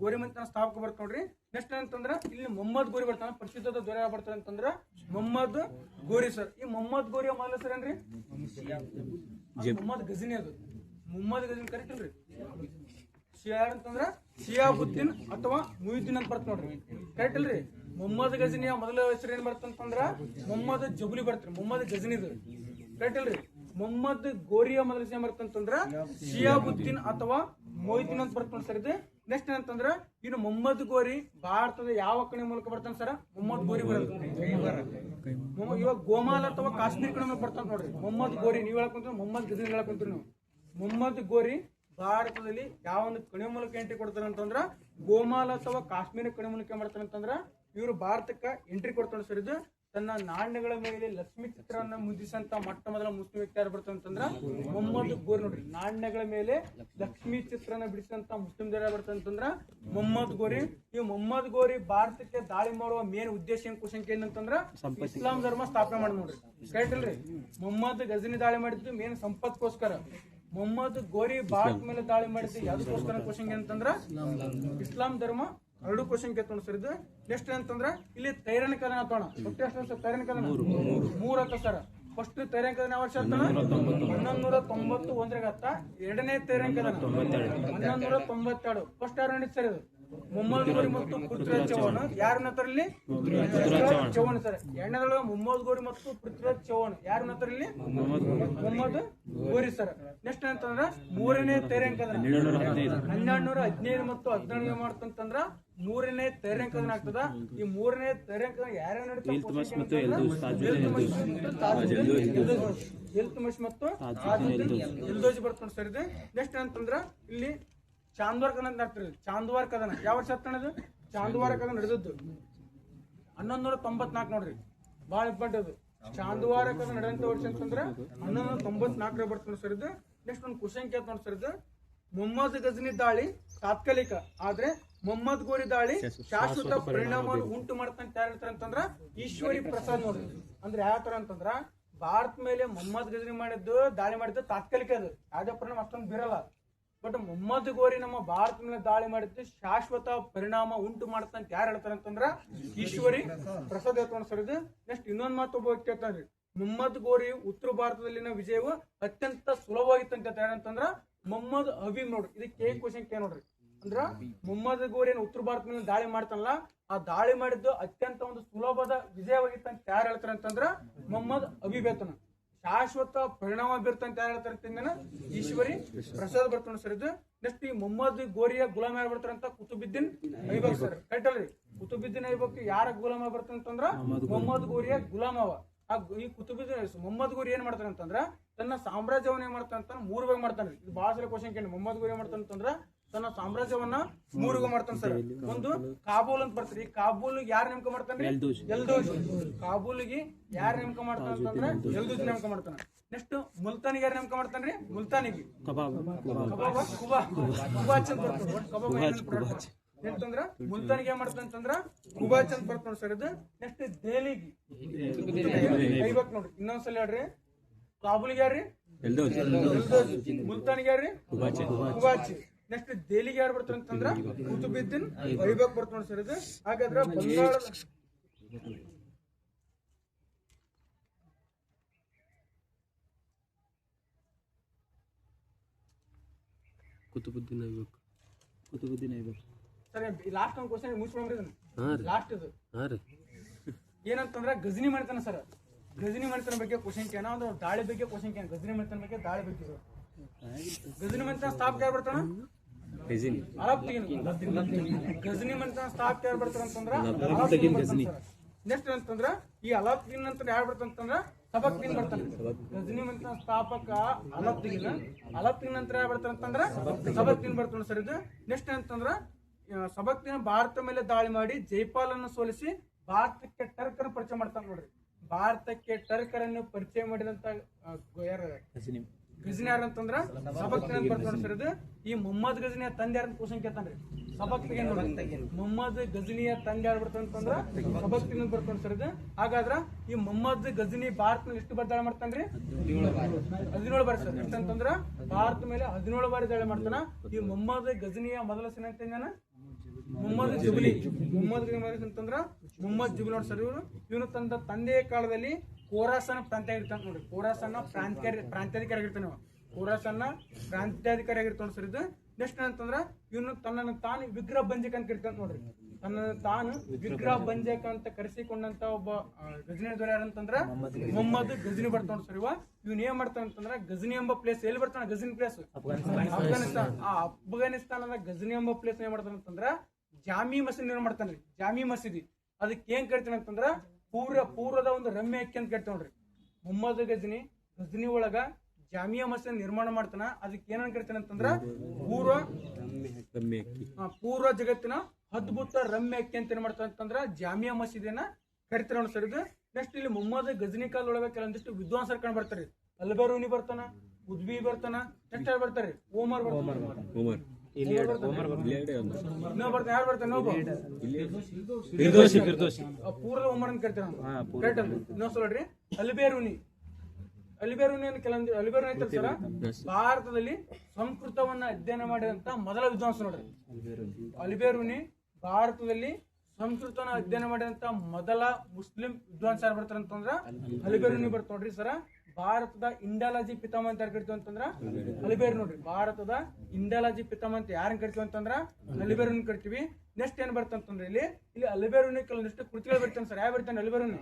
ಗೋರಿ ಮನೆತನ ಸ್ಥಾಪಕ ಬರ್ತ ನೋಡ್ರಿ. ನೆಕ್ಸ್ಟ್ ಅಂತಂದ್ರ ಇಲ್ಲಿ ಮೊಹಮ್ಮದ್ ಗೋರಿ ಬರ್ತಾನ. ಪ್ರಸಿದ್ಧದ ದೊರೆ ಯಾವ ಬರ್ತಾರ ಅಂತಂದ್ರ ಮೊಹಮ್ಮದ್ ಗೋರಿ ಸರ್. ಈ ಮೊಹಮ್ಮದ್ ಗೋರಿ ಮೊದಲ ಸರ್ ಏನ್ರಿ? ಮೊಹಮ್ಮದ್ ಗಜನಿ. ಅದು ಮೊಹಮ್ಮದ್ ಗಜನಿ ಕರಿತಲ್ರಿ. ಅಂತಂದ್ರ ಶಿಯಾಬುದ್ದೀನ್ ಅಥವಾ ಮುಯುದ್ದೀನ್ ಅಂತ ಬರ್ತ ನೋಡ್ರಿ. ಕರೆಕ್ಟ್ ಅಲ್ರಿ? ಮೊಹಮ್ಮದ್ ಗಜನಿಯ ಮೊದಲ ಹೆಸರು ಏನ್ ಬರ್ತಂತಂದ್ರ ಮೊಹಮ್ಮದ್ ಜಬುಲಿ ಬರ್ತ್ರಿ. ಮೊಹಮ್ಮದ್ ಗಜನಿದು ಕರೆಕ್ಟ್ ಅಲ್ರಿ? ಮೊಹಮ್ಮದ್ ಗೋರಿಯ ಮೊದಲ ಹೆಸರು ಏನ್ ಬರ್ತಂತಂದ್ರ ಶಿಯಾಬುದ್ದೀನ್ ಅಥವಾ ಮೊಯ್ದೀನ್ ಅಂತ ಬರ್ತಾನ ಸರ್. ಇದು ನೆಕ್ಸ್ಟ್ ಏನಂತಂದ್ರ ಇನ್ನು ಮೊಹಮ್ಮದ್ ಗೋರಿ ಭಾರತದ ಯಾವ ಕಣಿ ಮೂಲಕ ಬರ್ತಾನ ಸರ್? ಮೊಹಮ್ಮದ್ ಗೋರಿ ಬರುತ್ತೆ. ಇವಾಗ ಗೋಮಾಲ್ ಅಥವಾ ಕಾಶ್ಮೀರ್ ಕಣಿ ಮೂಲಕ ಬರ್ತಾನ ನೋಡ್ರಿ. ಮೊಹಮ್ಮದ್ ಗೋರಿ ನೀವ್ ಹೇಳಕೊಂತೀರಿ, ಮೊಹಮ್ಮದ್ ಗಜನಿ ಹೇಳಕೊಂತೀರಿ ನೀವು. ಮೊಹಮ್ಮದ್ ಗೋರಿ ಭಾರತದಲ್ಲಿ ಯಾವ ಒಂದು ಕಣಿ ಮೂಲಕ ಎಂಟ್ರಿ ಕೊಡ್ತಾರ ಅಂತಂದ್ರ ಗೋಮಾಲ ಅಥವಾ ಕಾಶ್ಮೀರ ಕಣಿ ಮೂಲಕ ಮಾಡ್ತಾರ ಅಂತಂದ್ರ ಇವರು ಭಾರತಕ್ಕ ಎಂಟ್ರಿ ಕೊಡ್ತಾರ ಸರ್. ಇದು ತನ್ನ ನಾಣ್ಯಗಳ ಮೇಲೆ ಲಕ್ಷ್ಮಿ ಚಿತ್ರವನ್ನ ಮುದ್ರಿಸಂತ ಮೊಟ್ಟ ಮೊದಲ ಮುಸ್ಲಿಂ ವ್ಯಕ್ತಿ ಯಾರು ಬರ್ತಾರ ಅಂತಂದ್ರ ಮೊಹಮ್ಮದ್ ಗೋರಿ ನೋಡ್ರಿ. ನಾಣ್ಯಗಳ ಮೇಲೆ ಲಕ್ಷ್ಮಿ ಚಿತ್ರನ ಬಿಡಿಸಂತ ಮುಸ್ಲಿಂ ಯಾರು ಬರ್ತಾರ ಅಂತಂದ್ರ ಮೊಹಮ್ಮದ್ ಗೋರಿ. ಈ ಮೊಹಮ್ಮದ್ ಗೋರಿ ಭಾರತಕ್ಕೆ ದಾಳಿ ಮಾಡುವ ಮೇನ್ ಉದ್ದೇಶ ಏನ್ ಕ್ವಶನ್ ಏನಂತಂದ್ರ ಇಸ್ಲಾಂ ಧರ್ಮ ಸ್ಥಾಪನೆ ಮಾಡಿ ನೋಡ್ರಿ. ಕರೆಕ್ಟ್ ಅಲ್ರಿ? ಮೊಹಮ್ಮದ್ ಗಜನಿ ದಾಳಿ ಮಾಡಿದ್ದು ಮೇನ್ ಸಂಪತ್ಕೋಸ್ಕರ. ಮೊಹಮ್ಮದ್ ಗೋರಿ ಭಾರತ ಮೇಲೆ ದಾಳಿ ಮಾಡಿದ್ದು ಯಾವ್ದಕ್ಕೋಸ್ಕರ ಕ್ವಶನ್ ಅಂತಂದ್ರ ಇಸ್ಲಾಂ ಧರ್ಮ. 2 ಕ್ವಶನ್ ಕೇಳ್ತಾನ ಸರ್. ಇದು ನೆಕ್ಸ್ಟ್ ಅಂತಂದ್ರ ಇಲ್ಲಿ ತೈರನ್ ಕದನ ಆತೋಣ. ಒಟ್ಟು ಎಷ್ಟು ತೈರನ್ ಕದನ? 3 ಆತ ಸರ್. ಫಸ್ಟ್ ತೈರನ್ ಕದನ ಯಾವ ವರ್ಷ ಆತನ? 1191 ಆತ. ಎರಡನೇ ತೈರನ್ ಕದನ 1192. ಫಸ್ಟ್ ಯಾರು ನಡೀತು ಸರ್? ಇದು ಮೊಹಮ್ಮದ್ ಗೋರಿ ಮತ್ತು ಪೃಥ್ವಿರಾಜ್ ಚೌಹಾಣ್. ಯಾರ ನತರಲ್ಲಿ? ಚೌಹಾಣ್ ಸರ್. ಎರಡನೇದೊಳಗ ಮೊಹಮ್ಮದ್ ಗೋರಿ ಮತ್ತು ಪೃಥ್ವಿರಾಜ್ ಚೌಹಾಣ್. ಯಾರ ನತರಲ್ಲಿ? ಮೊಹಮ್ಮದ್ ಗೋರಿ ಸರ್. ನೆಕ್ಸ್ಟ್ ಅಂತಂದ್ರ ಮೂರನೇ ತೈರನ್ ಕದನ 1215 ಮತ್ತು 17 ಮಾಡ್ತಂತಂದ್ರ ಮೂರನೇ ತೈರನ್ ಕದನ ಆಗ್ತದ. ಈ ಮೂರನೇ ತೈರನ್ ಕದನ ಯಾರ್ಯಾರು ನಡೀತಾರೆ? ಇಲ್ತುಮಿಶ್ ಮತ್ತು ಇಲ್ದೋಜಿ ಬರ್ತಾನೆ ಸರ್. ಇದು ನೆಕ್ಸ್ಟ್ ಅಂತಂದ್ರ ಇಲ್ಲಿ ಚಾಂದ್ವಾರ್ ಕದನ ಅಂತ ಆಗ್ತದೆ. ಚಾಂದ್ವಾರ್ ಕದನ ಯಾವ ವರ್ಷ ಆಗ್ತಾನದು? ಚಾಂದ್ವಾರ ಕದನ ನಡೆದದ್ದು 1194 ನೋಡ್ರಿ. ಬಹಳ ಇಂಪಾರ್ಟೆಂಟ್ ಅದು. ಚಾಂದ್ವಾರ ಕದನ ನಡೆದಂತ ವರ್ಷ ಅಂತಂದ್ರ 1194 ಬರ್ತಾನೆ ಸರ್. ಇದು ನೆಕ್ಸ್ಟ್ ಒಂದು ಕ್ವಶನ್ ಕೇಳ್ತಾನ ಸರ್. ಇದು ಮೊಹಮ್ಮದ್ ಗಜನಿ ದಾಳಿ ತಾತ್ಕಾಲಿಕ, ಆದ್ರೆ ಮೊಹಮ್ಮದ್ ಗೋರಿ ದಾಳಿ ಶಾಶ್ವತ ಪರಿಣಾಮವನ್ನು ಉಂಟು ಮಾಡ್ತಾನೆ ಯಾರು ಹೇಳ್ತಾರ ಅಂತಂದ್ರ ಈಶ್ವರಿ ಪ್ರಸಾದ್ ನೋಡ್ರಿ. ಅಂದ್ರೆ ಯಾವ ತರ ಅಂತಂದ್ರ ಭಾರತ ಮೇಲೆ ಮೊಹಮ್ಮದ್ ಗಜನಿ ಮಾಡಿದ್ದು ದಾಳಿ ಮಾಡಿದ್ದು ತಾತ್ಕಾಲಿಕ. ಅದು ಯಾವ್ದೇ ಪರಿಣಾಮ ಅಷ್ಟೊಂದು ಬೀರಲ್ಲ. ಬಟ್ ಮೊಹಮ್ಮದ್ ಗೋರಿ ನಮ್ಮ ಭಾರತ ಮೇಲೆ ದಾಳಿ ಮಾಡಿದ್ದು ಶಾಶ್ವತ ಪರಿಣಾಮ ಉಂಟು ಮಾಡ್ತಂತ ಯಾರು ಹೇಳ್ತಾರ ಅಂತಂದ್ರ ಈಶ್ವರಿ ಪ್ರಸಾದ್ ಹೇಳ್ತಾನ ಸರ್. ಇದು ನೆಕ್ಸ್ಟ್ ಇನ್ನೊಂದ್ ಮಾತು ಒಬ್ಬ ವ್ಯಕ್ತಿ ಹೇಳ್ತಾನ್ರಿ. ಮೊಹಮ್ಮದ್ ಗೋರಿ ಉತ್ತರ ಭಾರತದಲ್ಲಿನ ವಿಜಯವು ಅತ್ಯಂತ ಸುಲಭವಾಗಿತ್ತಂತ ಯಾರಂತಂದ್ರ ಮೊಹಮ್ಮದ್ ಹಬೀಬ್ ನೋಡ್ರಿ. ಇದಕ್ಕೆ ಕ್ವಶನ್ ಕೇ ನೋಡ್ರಿ. ಅಂದ್ರ ಮೊಹಮ್ಮದ್ ಗೋರಿ ಉತ್ತರ ಭಾರತ ಮೇಲೆ ದಾಳಿ ಮಾಡ್ತಾನಲ್ಲ, ಆ ದಾಳಿ ಮಾಡಿದ್ದು ಅತ್ಯಂತ ಒಂದು ಸುಲಭದ ವಿಜಯವಾಗಿತ್ತಂತ ಯಾರು ಹೇಳ್ತಾರ ಅಂತಂದ್ರ ಮೊಹಮ್ಮದ್ ಹಬೀಬ್ ಹೇಳ್ತಾನ. ಶಾಶ್ವತ ಪರಿಣಾಮ ಬೀರ್ತಂತ ಯಾರು ಹೇಳ್ತಾರ ಈಶ್ವರಿ ಪ್ರಸಾದ್ ಬರ್ತಾನ ಸರ್. ಇದು ನೆಕ್ಸ್ಟ್ ಈ ಮೊಹಮ್ಮದ್ ಗೋರಿಯ ಗುಲಾಮ್ ಯಾರು ಬರ್ತಾರಂತ ಕುತುಬುದ್ದೀನ್ ಐಬಕ್ ಸರ್. ಕರೆಕ್ಟ್ ಅಲ್ರಿ? ಕುತುಬುದ್ದೀನ್ ಐಬಕ್ ಯಾರ ಗುಲಾಮ ಬರ್ತಾನಂತಂದ್ರ ಮೊಹಮ್ಮದ್ ಗೋರಿಯ ಗುಲಾಮ್ ಅವ. ಈ ಕುತುಬುದ್ದೀನ್ ಮೊಹಮ್ಮದ್ ಗೋರಿ ಏನ್ ಮಾಡ್ತಾನೆ ಅಂತಂದ್ರ ತನ್ನ ಸಾಮ್ರಾಜ್ಯವನ್ನ ಏನ್ ಮಾಡ್ತಾನೆ ಅಂತ 3 ಭಾಗ ಮಾಡ್ತಾನೆ. ಇದು ಬಹಳ ಸಲ ಕ್ವಶನ್ ಕೇಳಿ. ಮೊಹಮ್ಮದ್ ಗೋರಿ ಏನ್ ಮಾಡ್ತಾನೆ ಅಂತಂದ್ರ ತನ್ನ ಸಾಮ್ರಾಜ್ಯವನ್ನ 3 ಭಾಗ ಮಾಡ್ತಾನೆ ಸರ್. ಒಂದು ಕಾಬೂಲ್ ಅಂತ ಬರ್ತಾರೆ. ಈ ಕಾಬೂಲ್ ಯಾರು ನೇಮಕ ಮಾಡ್ತಾನೆ? ಎಲ್ದೋಜ್. ಕಾಬೂಲ್ಗೆ ಯಾರು ನೇಮಕ ಮಾಡ್ತಾನೆ ಅಂತಂದ್ರೆ ಎಲ್ದೋಜ್ ನೇಮಕ ಮಾಡ್ತಾನೆ. ನೆಕ್ಸ್ಟ್ ಮುಲ್ತಾನಿಗೆ ಯಾರು ನೇಮಕ ಮಾಡ್ತಾನ್ರಿ? ಮುಲ್ತಾನಿಗೆ ಕುಬಾಚ್ ಅಂತ ಬರ್ತಾನೆ. ಎಂತಂದ್ರ ಮುಲ್ತಾನಿಗೆ ಏನ್ ಮಾಡ್ತಾನೆ ಅಂತಂದ್ರ ಕುಬಾಚ್ ಅಂತ ಬರ್ತಾನೆ ಸರ್. ಇದು ನೆಕ್ಸ್ಟ್ ದೆಹಲಿಗೆ ಐಬಕ್ ನೋಡ್ರಿ. ಇನ್ನೊಂದ್ಸಲ ಹೇಳ್ರಿ. ಕಾಬೂಲ್ಗೆ ಯಾರ್ರಿ? ಎಲ್ದೋಜ್. ಮುಲ್ತಾನಿಗೆ ಯಾರ್ರಿ? ಕುಬಾಚ್. ನೆಕ್ಸ್ಟ್ ದೆಹಲಿಗೆ ಯಾರು ಬರ್ತಾರೆ ಅಂತಂದ್ರ ಕುತುಬುದ್ದೀನ್ ಐಬಕ್ ಬರ್ತಾನೆ ನೋಡಿ ಸರ್. ಇದು ಹಾಗಾದ್ರೆ ಬಂಗಾಳ ಕುತುಬುದ್ದೀನ್ ಐಬಕ್ ಸರ್. ಲಾಸ್ಟ್ ಒಂದು ಕ್ವಶನ್ ಮುಗಿಸ್ಕೊಂಡ್ರಿ. ಲಾಸ್ಟ್ ಇದು ಏನಂತಂದ್ರ ಗಜನಿ ಮನೆತನ ಸರ್. ಗಜನಿ ಮನೆತನ ಬಗ್ಗೆ ಕ್ವಶನ್ ಕೇಳ. ಒಂದು ದಾಳಿ ಬಗ್ಗೆ ಕ್ವಶನ್ ಕೇಳ. ಗಜನಿ ಮನೆತನ ಬಗ್ಗೆ ದಾಳಿ ಬಗ್ಗೆ ಸರ್. ಗಜನಿ ಮನೆತನ ಸ್ಥಾಪಕ ಯಾರು ಬರ್ತಾನ? ಅಲಾವುದ್ದೀನ್. ಗಜನಿ ಮನೆತನ ಸ್ಥಾಪಕ ಯಾರು ಬರ್ತಾರ ಅಂತಂದ್ರ ಅಲಾವುದ್ದೀನ್. ನೆಕ್ಸ್ಟ್ ಅಂತಂದ್ರ ಈ ಅಲಾವುದ್ದೀನ್ ಅಂತ ಯಾರು ಬರ್ತಾನ ಅಂತಂದ್ರ ಸಬಕ್ದೀನ್ ಬರ್ತಾನೆ. ಗಜನಿ ಮನೆತನ ಸ್ಥಾಪಕ ಅಲಾವುದ್ದೀನ್. ಅಲಾವುದ್ದೀನ್ ನಂತರ ಯಾರು ಬರ್ತಾರ ಅಂತಂದ್ರ ಸಬಕ್ದೀನ್ ಬರ್ತಾನೆ ಸರ್. ಇದು ನೆಕ್ಸ್ಟ್ ಅಂತಂದ್ರ ಸಬಕ್ದೀನ್ ಭಾರತ ಮೇಲೆ ದಾಳಿ ಮಾಡಿ ಜೈಪಾಲನ್ನು ಸೋಲಿಸಿ ಭಾರತಕ್ಕೆ ಟರ್ಕರ್ ಪರಿಚಯ ಮಾಡ್ತಾನೆ ನೋಡ್ರಿ. ಭಾರತಕ್ಕೆ ಟರ್ಕರನ್ನು ಪರಿಚಯ ಮಾಡಿದಂತ ಯಾರು? ಗಜನಿ ಯಾರು ಅಂತಂದ್ರ ಸಬಕ್ದೀನ್ ಅಂತ ಬರ್ತಾನೆ ಸರ್. ಇದು ಈ ಮೊಹಮ್ಮದ್ ಗಜನಿಯ ತಂದೆ ಯಾರು ಕ್ವಶನ್ ಕೇಳ್ತಾನ್ರಿ. ಸಬಕ್ದೀನ್ ಮೊಹಮ್ಮದ್ ಗಜನಿಯ ತಂದೆ ಯಾರು ಬರ್ತಾನೆ ಅಂತಂದ್ರ ಸಬಕ್ದೀನ್ ಅಂತ ಬರ್ತಾನೆ ಸರ್. ಇದು ಹಾಗಾದ್ರ ಈ ಮೊಹಮ್ಮದ್ ಗಜನಿ ಭಾರತ ಎಷ್ಟು ಬಾರಿ ದಾಳಿ ಮಾಡ್ತಾನ್ರಿ? 17 ಬಾರಿ ಸರ್. ಎಷ್ಟಂತಂದ್ರ ಭಾರತ ಮೇಲೆ 17 ಬಾರಿ ದಾಳಿ ಮಾಡ್ತಾನ. ಈ ಮೊಹಮ್ಮದ್ ಗಜನಿಯ ಮೊದಲ ಸೇನೆ ಅಂತ ಮೊಹಮ್ಮದ್ ಜುಬ್ಲಿ. ಮೊಹಮ್ಮದ್ ಗಜನಿ ಅಂತಂದ್ರ ಮೊಹಮ್ಮದ್ ಜುಬ್ಲಿ ನೋಡಿ ಸರ್. ಇವನು ತನ್ನ ತಂದೆಯ ಕಾಲದಲ್ಲಿ ಖೋರಾಸನ ಪ್ರಾಂತ್ಯ ಆಗಿರ್ತಾನೆ ನೋಡ್ರಿ. ಖೋರಾಸನ ಪ್ರಾಂತ್ಯಾಧಿಕಾರಿ ಆಗಿರ್ತಾನೆ. ಖೋರಾಸನ ಪ್ರಾಂತ್ಯಾಧಿಕಾರಿ ಆಗಿರ್ತಾನೆ ಸರ್. ಇದು ನೆಕ್ಸ್ಟ್ ಅಂತಂದ್ರ ಇವನು ತನ್ನನ್ನು ತಾನು ವಿಗ್ರಹ ಭಂಜಕ ಅಂತ ಕರಿತಾನೆ ನೋಡ್ರಿ. ತನ್ನನ್ನು ತಾನು ವಿಗ್ರಹ ಭಂಜಕ ಅಂತ ಕರೆಸಿಕೊಂಡಂತ ಒಬ್ಬ ಗಜನಿ ದೊರೆ ಯಾರಂತಂದ್ರ ಮೊಹಮ್ಮದ್ ಗಜನಿ ಬರ್ತಾನ ಸರ್. ಇವನ್ ಏನ್ ಮಾಡ್ತಾನ ಅಂತಂದ್ರ ಗಜನಿ ಎಂಬ ಪ್ಲೇಸ್ ಎಲ್ಲಿ ಬರ್ತಾನ? ಗಜನಿ ಪ್ಲೇಸ್ ಅಫ್ಘಾನಿಸ್ತಾನ್. ಆ ಅಫ್ಘಾನಿಸ್ತಾನದ ಗಜನಿ ಎಂಬ ಪ್ಲೇಸ್ ಏನ್ ಮಾಡ್ತಾನ ಅಂತಂದ್ರ ಜಾಮಿ ಮಸೀದಿ ನಿರ್ಮಾಣ ಮಾಡ್ತಾನ್ರಿ. ಜಾಮಿ ಮಸೀದಿ ಅದಕ್ಕೆ ಏನ್ ಕರಿತಾನೆ ಅಂತಂದ್ರ ಪೂರ್ವದ ಒಂದು ರಮ್ಯ ಅಕ್ಕಿ ಅಂತ ಕರಿತಾವ ನೋಡ್ರಿ. ಮೊಹಮ್ಮದ್ ಗಜನಿ ಒಳಗ ಜಾಮಿಯಾ ಮಸೀದಿ ನಿರ್ಮಾಣ ಮಾಡ್ತಾನ. ಅದಕ್ಕೆ ಏನನ್ ಕರಿತಾನೆ ಅಂತಂದ್ರ ಪೂರ್ವ ಜಗತ್ತಿನ ಅದ್ಭುತ ರಮ್ಯ ಅಕ್ಕಿ ಅಂತ ಏನ್ ಮಾಡ್ತಾನೆ ಅಂತಂದ್ರ ಜಾಮಿಯಾ ಮಸೀದಿಯನ್ನ ಕರಿತಾರ ನೋಡಿ ಸರ್. ಇದು ನೆಕ್ಸ್ಟ್ ಇಲ್ಲಿ ಮೊಹಮ್ಮದ್ ಗಜನಿ ಕಾಲದೊಳಗ ಕೆಲವೊಂದಿಷ್ಟು ವಿದ್ವಾಂಸರು ಕಂಡು ಬರ್ತಾರೆ. ಅಲ್ಬೆರೂನಿ ಬರ್ತಾನ, ಉದ್ಬಿ ಬರ್ತಾನ, ನೆಕ್ಸ್ಟ್ ಯಾರು ಬರ್ತಾರೆ? ಓಮರ್ ಬರ್ತಾನೆ. ಯಾರು ಬರ್ತಾನೆ? ಪೂರ್ವ ಓಮರ್ ಅಂತ ಕರಿತಾರ. ಇನ್ನೊಂದ್ಸಲ ನೋಡ್ರಿ. ಅಲಿಬೇರೂನಿ ಕೆಲವೊಂದು ಅಲಿಬೇರೂನಿ ಐತಲ್ಲ ಸರ್, ಭಾರತದಲ್ಲಿ ಸಂಸ್ಕೃತವನ್ನ ಅಧ್ಯಯನ ಮಾಡಿದಂತ ಮೊದಲ ವಿದ್ವಾಂಸ ನೋಡ್ರಿ. ಅಲಿಬೇರೂನಿ ಭಾರತದಲ್ಲಿ ಸಂಸ್ಕೃತವನ್ನ ಅಧ್ಯಯನ ಮಾಡಿದಂತ ಮೊದಲ ಮುಸ್ಲಿಂ ವಿದ್ವಾಂಸ ಯಾರು ಬರ್ತಾರ ಅಂತಂದ್ರ ಅಲಿಬೇರೂನಿ ಬರ್ತಾವ ನೋಡ್ರಿ ಸರ. ಭಾರತದ ಇಂಡಾಲಜಿ ಪಿತಾಮಹ ಅಂತ ಯಾರು ಕರಿತೀವಿ ಅಂತಂದ್ರ ಅಲಿಬೇರು ನೋಡ್ರಿ. ಭಾರತದ ಇಂಡಾಲಜಿ ಪಿತಾಮಹ ಅಂತ ಯಾರನ್ನ ಕರಿತೀವಿ ಅಂತಂದ್ರ ಅಲಿಬೇರೂನಿ ಕರಿತೀವಿ. ನೆಕ್ಸ್ಟ್ ಏನ್ ಬರ್ತಂತಂದ್ರೆ ಇಲ್ಲಿ ಅಲಿಬೇರೂನಿ ಕೆಲವೊಂದಿಷ್ಟು ಕೃತಿಗಳು ಬರ್ತಾನೆ ಸರ್. ಯಾವ ಬರ್ತಾನೆ ಅಲಿಬೇರೂನಿ?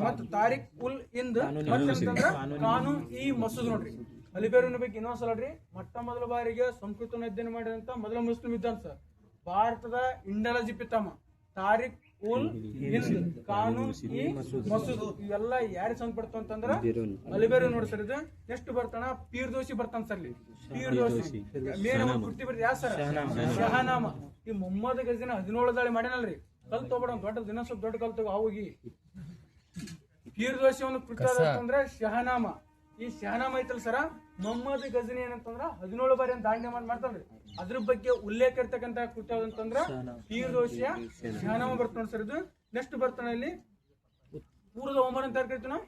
ಮತ್ತು ತಾರಿಕ್ ಉಲ್ ಹಿಂದ್ ಮತ್ತಂತಂದ್ರ ಕಾನೂನ್ ಇ ಮಸೂದ್ ನೋಡ್ರಿ. ಅಲಿಬೇರೂನಿ ಬಗ್ಗೆ ಇನ್ನೊಂದ್ಸಲ ನೋಡ್ರಿ. ಮೊಟ್ಟ ಮೊದಲ ಬಾರಿಗೆ ಸಂಸ್ಕೃತವನ್ನು ಅಧ್ಯಯನ ಮಾಡಿದಂತ ಮೊದಲ ಮುಸ್ಲಿಂ ವಿದ್ವಾಂಸ ಭಾರತದ ಇಂಡಾಲಜಿ ಪಿತಾಮಹ ತಾರಿಕ್ ಉಲ್ ಹಿಂದ್ ಕಾನೂನ್ ಇ ಮಸೂದ್. ಇವೆಲ್ಲ ಯಾರಿಗೆ ಸಂಬಂಧಪಡ್ತಾವ ಅಂತಂದ್ರ ಅಲಿಬೇರೂನಿ ನೋಡಿ ಸರ್. ಇದು ನೆಕ್ಸ್ಟ್ ಬರ್ತಾನ ಪೀರ್ದೋಸಿ ಬರ್ತಾನ ಸರ್. ಇಲ್ಲಿ ಪೀರ್ದೋಸಿ ಮೇನ್ ಕೃತಿ ಬರ್ತೀವಿ ಯಾವ ಸರ್? ಶಹನಾಮ. ಈ ಮೊಹಮ್ಮದ್ ಗಜನಿ 17 ದಾಳಿ ಮಾಡ್ಯಾನಲ್ರಿ. ಕಲ್ ತಗೋಬೇಡ ದೊಡ್ಡ ದಿನ ಸ್ವಲ್ಪ ದೊಡ್ಡ ಕಲ್ ತಗೋ ಹೋಗಿ. ಪೀರ್ದೋಸಿ ಒಂದು ಕೃತಿ ಅಂತಂದ್ರೆ ಶಹನಾಮ. ಈ ಶಹನಾಮ ಐತಲ್ ಸರ, ಮೊಹಮ್ಮದ್ ಗಜನಿ ಏನಂತಂದ್ರ 17 ಬಾರಿ ದಾಳಿ ಮಾಡ್ತಾನ್ರಿ. ಅದ್ರ ಬಗ್ಗೆ ಉಲ್ಲೇಖ ಇರ್ತಕ್ಕಂತ ಕೃತಿ ಯಾವ್ದಂತಂದ್ರ ಪೀರ್ದೋಸಿಯ ಶಹನಾಮ ಬರ್ತಾನ ಸರ್. ಇದು ನೆಕ್ಸ್ಟ್ ಬರ್ತಾನ ಇಲ್ಲಿ ಪೂರ್ವದ ಓಮರ್ ಅಂತ ಕರಿತೀವಿ ನಾವು.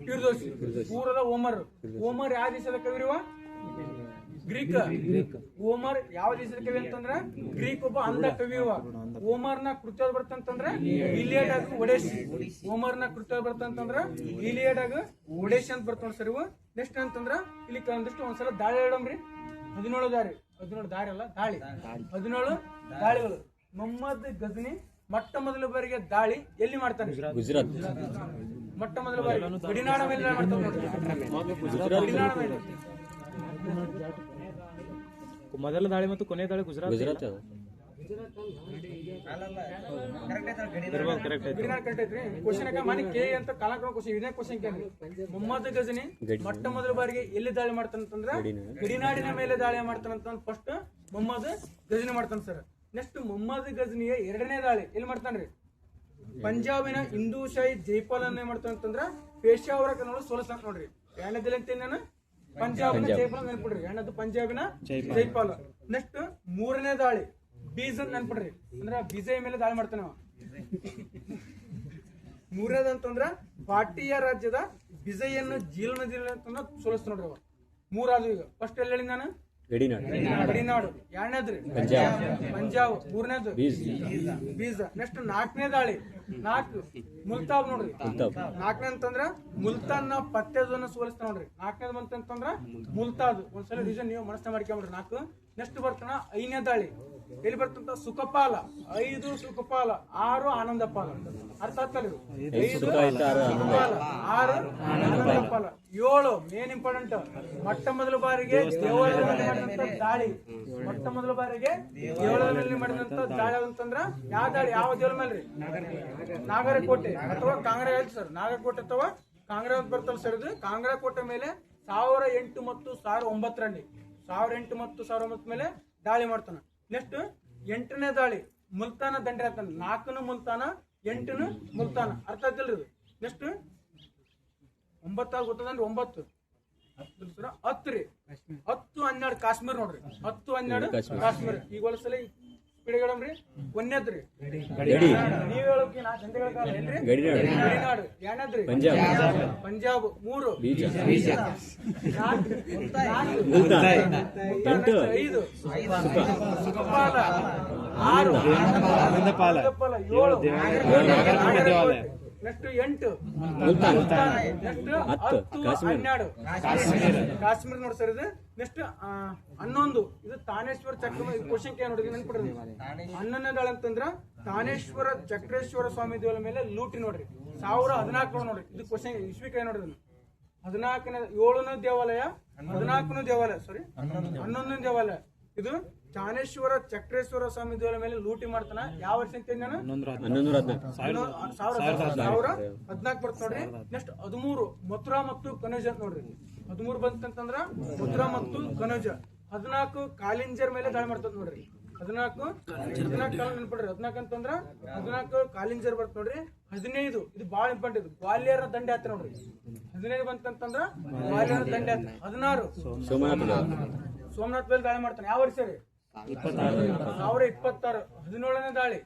ಪೀರ್ದೋಸಿ ಪೂರ್ವದ ಓಮರ್. ಓಮರ್ ಯಾವ ದೇಶದ ಕವಿರುವ? ಗ್ರೀಕ್. ಓಮರ್ ಯಾವ ದೇಶದ ಕವಿ ಅಂತಂದ್ರ ಗ್ರೀಕ್. ಒಬ್ಬ ಅಂಧ ಕವಿ. ಓಮರ್ನ ಕೃತ್ಯ ಬರ್ತಂತಂದ್ರ ಇಲಿಯಡ್ ಆಗ ಒಡೇಶಿ. ಓಮರ್ನ ಕೃತ್ಯ ಬರ್ತಂತಂದ್ರ ಇಲಿಯಡ್ ಆಗ ಒಡೇಶಿ ಅಂತ ಬರ್ತಾವ ಸರ್. ಇವು ನೆಕ್ಸ್ಟ್ ಅಂತಂದ್ರ ಇಲ್ಲಿ ಒಂದಿಷ್ಟು ಒಂದ್ಸಲ ದಾಳಿ ಹೇಳಮ್ರಿ. 17 ದಾರಿ ಅಲ್ಲ ದಾಳಿ. 17 ದಾಳಿಗಳು. ಮೊಹಮ್ಮದ್ ಗಜನಿ ಮೊಟ್ಟ ಮೊದಲ ಬಾರಿಗೆ ದಾಳಿ ಎಲ್ಲಿ ಮಾಡ್ತಾನೆ? ಗುಜರಾತ್. ಮೊಟ್ಟ ಮೊದಲ ಬಾರಿ ಗಡಿನಾಡ ಮೇಲೆ ಮೊದಲ ದಾಳಿ ಮತ್ತು ಕೊನೆಯ ದಾಳಿ ಗುಜರಾತ್. ಗಡಿನಾಡ್ ಕರೆಕ್ಟ್ ಐತ್ರಿ. ಕ್ವಶನ್ ಮನೆ ಕೆ ಅಂತ ಕಾಲಾಕ್ರಮ ಕ್ವಶನ್ ಇದೇ ಕ್ವಶನ್ ಕೇಳಿ. ಮೊಹಮ್ಮದ್ ಗಜನಿ ಮೊಟ್ಟ ಮೊದಲ ಬಾರಿಗೆ ಎಲ್ಲಿ ದಾಳಿ ಮಾಡ್ತಾನಂತಂದ್ರ ಗಡಿನಾಡಿನ ಮೇಲೆ ದಾಳಿ ಮಾಡ್ತಾನಂತ ಫಸ್ಟ್ ಮೊಹಮ್ಮದ್ ಗಜನಿ ಮಾಡ್ತಾನ ಸರ್. ನೆಕ್ಸ್ಟ್ ಮೊಹಮ್ಮದ್ ಗಜನಿಯ ಎರಡನೇ ದಾಳಿ ಎಲ್ಲಿ ಮಾಡ್ತಾನ್ರಿ? ಪಂಜಾಬಿನ ಹಿಂದೂಶಾಹಿ ಜೈಪಾಲನ್ನ ಏನ್ ಮಾಡ್ತಾನಂತಂದ್ರ ಪೇಶಾವರ ಕನ್ನಡ ಸೋಲಿಸ್ತಾನ ನೋಡ್ರಿ. ಎರಡನೇದಿಲ್ಲ ಅಂತ ನಾನು ಪಂಜಾಬಿನ ಜೈಪಾಲ ನೆನ್ಪಿಡ್ರಿ. ಎರಡನೇದು ಪಂಜಾಬಿನ ಜೈಪಾಲ. ನೆಕ್ಸ್ಟ್ ಮೂರನೇ ದಾಳಿ ಬೀಜ್ ಅಂತ ನೆನ್ಪಿಡ್ರಿ. ಅಂದ್ರ ಬಿಜಯ್ ಮೇಲೆ ದಾಳಿ ಮಾಡ್ತಾನ. ಮೂರನೇದ ಅಂತಂದ್ರ ಪಾಟಿಯ ರಾಜ್ಯದ ಬಿಜಯನ್ನು ಜೀಲ್ ನದಿಯಲ್ಲಿ ಅಂತಂದ್ರ ಸೋಲಿಸ್ತ ನೋಡ್ರಿ. ಅವ ಮೂರಾದ್ರು. ಈಗ ಫಸ್ಟ್ ಎಲ್ಲಿ ಹೇಳಿ ನಾನು ಗಡಿನಾಡು. ಎರಡನೇದ್ರಿ ಪಂಜಾಬ್. ಮೂರನೇದು ಬೀಜ. ನೆಕ್ಸ್ಟ್ ನಾಲ್ಕನೇ ದಾಳಿ ಮುಲ್ತಾಬ್ ನೋಡ್ರಿ. ನಾಲ್ಕನೇ ಅಂತಂದ್ರ ಮುಲ್ತಾನ್ ಪತ್ತೆದನ್ನ ಸೋಲಿಸ್ತಾ ನೋಡ್ರಿ. ನಾಲ್ಕನೇದು ಬಂತಂತಂದ್ರ ಮುಲ್ತಾದ್. ಒಂದ್ಸಲ ರೀಸನ್ ನೀವು ಮನಸ್ಸು ಮಾಡ್ಕೊಂಡ್ರಿ. 4 ನೆಕ್ಸ್ಟ್ ಬರ್ತಾನ 5ನೇ ದಾಳಿ ಎಲ್ಲಿ ಬರ್ತಂತ ಸುಖಪಾಲ. 5 ಸುಖಪಾಲ, 6 ಆನಂದಪಾಲ. ಅರ್ಥ ಆಗ್ತಲ್ಲ? 5 ಸುಖಪಾಲ, 6 ಆನಂದಪಾಲ, 7 ಮೇನ್ ಇಂಪಾರ್ಟೆಂಟ್ ಮೊಟ್ಟ ಮೊದಲ ಬಾರಿಗೆ ದೇವಳದಲ್ಲಿ ಮಾಡಿದಂತ ದಾಳಿ. ಮೊಟ್ಟ ಮೊದಲ ಬಾರಿಗೆ ದೇವಳದಲ್ಲಿ ಮಾಡಿದಂತ ದಾಳಿ ಅಂತಂದ್ರ ಯಾವ ದಾಳಿ? ಯಾವ ದೇವಳ ಮೇಲ್ರಿ? ನಾಗರಕೋಟೆ ಅಥವಾ ಕಾಂಗ್ರಾ ಸರ್. ನಾಗರಕೋಟೆ ಅಥವಾ ಕಾಂಗ್ರಾ ಅಂತ ಬರ್ತಲ್ಲ ಸರ್. ಇದು ಕಾಂಗ್ರಾ ಕೋಟೆ ಮೇಲೆ 1008 ಮತ್ತು 1009 ರಲ್ಲಿ 1008 ಮತ್ತು 1009 ಮೇಲೆ ದಾಳಿ ಮಾಡ್ತಾನ. ನೆಕ್ಸ್ಟ್ 8ನೇ ದಾಳಿ ಮುಲ್ತಾನ ದಂಡೆ ಆಗ್ತಾನ. 4 ಮುಲ್ತಾನ, 8 ಮುಲ್ತಾನ. ಅರ್ಥ ಆಯ್ತಲ್ರಿ ಇದು? ನೆಕ್ಸ್ಟ್ 9 ಗೊತ್ತದನ್ರಿ? 9 10 ರೀ. 10, 12 ಕಾಶ್ಮೀರ್ ನೋಡ್ರಿ. 10, 12 ಕಾಶ್ಮೀರ್. ಈಗ ಒಂದ್ಸಲ ಸ್ಪೀಡ್ರಿ. ಒಂದೇದ್ರಿ ನೀವ್ ಹೇಳೋಕೆ ನಾ ಚಂದ ಹೇಳ್ತಾರ ಏನ್ರಿ? ಗಡಿನಾಡು. ಎರಡನೇದ್ರಿ ಪಂಜಾಬ್. 3 5 ಸುಖಪಾಲ, 6 ಆನಂದಪಾಲ, 7 ನೆಕ್ಸ್ಟ್ 8 ನೆಕ್ಸ್ಟ್ 10, 12 ಕಾಶ್ಮೀರ್ ನೋಡಿ ಸರ್. ಇದು ನೆಕ್ಸ್ಟ್ 11 ಇದು ತಾನೇಶ್ವರ ಚಕ್ರ. ಕ್ವಶನ್ ಕೇಳಿ ನೋಡ್ರಿ ನೆನ್ಪಿಡ್ರಿ. 11ನೇ ದಾಳಿ ಅಂತಂದ್ರ ತಾನೇಶ್ವರ ಚಕ್ರೇಶ್ವರ ಸ್ವಾಮಿ ದೇವರ ಮೇಲೆ ಲೂಟಿ ನೋಡ್ರಿ. 1014 ನೋಡ್ರಿ. ಇದು ಕ್ವಶನ್ ಇಸ್ವಿ ಕೈ ನೋಡ್ರಿ. 14ನೇ 7ನೇ ದೇವಾಲಯ, 14ನೇ ದೇವಾಲಯ, ಸಾರಿ 11ನೇ ದೇವಾಲಯ. ಇದು ಚಾನೇಶ್ವರ ಚಕ್ರೇಶ್ವರ ಸ್ವಾಮಿ ದೇವರ ಮೇಲೆ ಲೂಟಿ ಮಾಡ್ತಾನ. ಯಾವ ವರ್ಷ ಅಂತ ನಾನು 1014 ಬರ್ತ ನೋಡ್ರಿ. ನೆಕ್ಸ್ಟ್ 13 ಮಥುರಾ ಮತ್ತು ಕನೌಜ್ ಅಂತ ನೋಡ್ರಿ. 13 ಬಂತಂತಂದ್ರ ಮಥುರಾ ಮತ್ತು ಕನೌಜ್. 14 ಕಾಲಿಂಜರ್ ಮೇಲೆ ದಾಳಿ ಮಾಡ್ತದ ನೋಡ್ರಿ. 14 ನೆನ್ಪಿಡ್ರಿ. 14 ಅಂತಂದ್ರ 14 ಕಾಲಿಂಜರ್ ಬರ್ತ ನೋಡ್ರಿ. 15 ಇದು ಬಾಳ ಇಂಪಾರ್ಟೆಂಟ್. ಇದು ಗ್ವಾಲಿಯರ್ ದಂಡೆ ಆತ ನೋಡ್ರಿ. 15 ಬಂತಂತಂದ್ರ ಗ್ವಾಲಿಯರ್ ದಂಡೆ ಆತ. 16 ಸೋಮನಾಥ್ ಮೇಲೆ ದಾಳಿ ಮಾಡ್ತಾನೆ. ಯಾವ ವರ್ಷ ರೀ? 1026. 17ನೇ ದಾಳಿ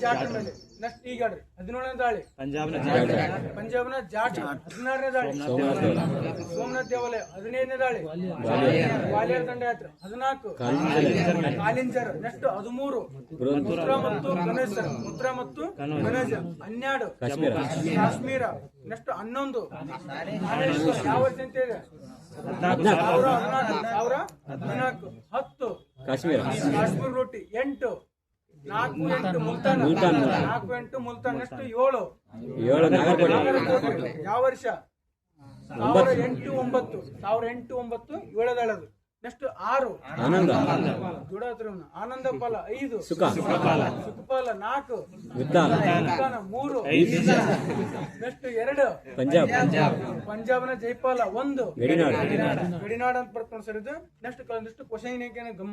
ಜಾಟ್ ಮೇಲೆ. ನೆಕ್ಸ್ಟ್ ಈಗ 17ನೇ ದಾಳಿ ಪಂಜಾಬ್ನ ಜಾಟ್. 16ನೇ ದಾಳಿ ಸೋಮನಾಥ್ ದೇವಾಲಯ. 15ನೇ ದಾಳಿ ಗ್ವಾಲಿಯರ್ ದಂಡಯಾತ್ರೆ. 14 ಕಾಲಿಂಜರ್. ನೆಕ್ಸ್ಟ್ 13 ಮಥುರಾ ಮತ್ತು ಕನೌಜ್. ಮುತ್ರಾ ಮತ್ತು ಕನೌಜ್. 12 ಕಾಶ್ಮೀರ. ನೆಕ್ಸ್ಟ್ 11 ಯಾವ ವರ್ಷ ಅಂತ ಇದೆ? 1014. 10 ಕಾಶ್ಮೀರ ಲೂಟಿ. 8 4, 8 ಮುಲ್ತಾನ್. 4, 8 ಮುಲ್ತಾನ್. ನೆಕ್ಸ್ಟ್ 7 ನಾಗರಕೋಟೆ. ಯಾವ ವರ್ಷ? 1008-9. 1008-9 7 ದಾಳದು. ನೆಕ್ಸ್ಟ್ 6 ಆನಂದಪಾಲ. 5 ಸುಖಪಾಲ. 4 ಮುಲ್ತಾನ. 3 ನೆಕ್ಸ್ಟ್ 2 ಪಂಜಾಬ್ನ ಜೈಪಾಲ. 1 ಗಡಿನಾಡ್ ಅಂತ ಬರ್ತಾನೆ ಸರ್. ಇದು ನೆಕ್ಸ್ಟ್ ಕ್ವಶನ್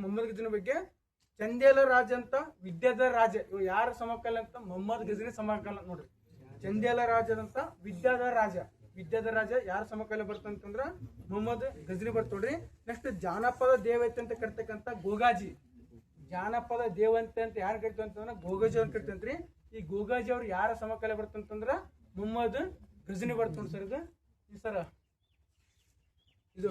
ಮೊಹಮ್ಮದ್ ಗಜನಿ ಬಗ್ಗೆ. ಚಂದೇಲ ರಾಜ ಅಂತ ವಿದ್ಯಾಧರ ರಾಜ. ಇವ್ ಯಾರ ಸಮಕಾಲ ಅಂತ? ಮೊಹಮ್ಮದ್ ಗಜನಿ ಸಮಕಾಲ ನೋಡ್ರಿ. ಚಂದೇಲ ರಾಜದಂತ ವಿದ್ಯಾಧರ ರಾಜ. ವಿದ್ಯಾಧರ ರಾಜ ಯಾರ ಸಮಕಾಲ ಬರ್ತಂತಂದ್ರ ಮೊಹಮ್ಮದ್ ಗಜನಿ ಬರ್ತೋಡ್ರಿ. ನೆಕ್ಸ್ಟ್ ಜಾನಪದ ದೇವತೆ ಅಂತ ಕರ್ತಕ್ಕಂತ ಗೋಗಾಜಿ. ಜಾನಪದ ದೇವಂತೆ ಅಂತ ಯಾರು ಕರಿತೀವಿ ಅಂತಂದ್ರ ಗೋಗಾಜಿ ಅವ್ರು ಕರಿತಂತ್ರಿ. ಈ ಗೋಗಾಜಿ ಅವ್ರು ಯಾರ ಸಮಕಾಲ ಬರ್ತಂತಂದ್ರ ಮೊಹಮ್ಮದ್ ಗಜನಿ ಬರ್ತೋಡ್ರಿ ಸರ್. ಇದು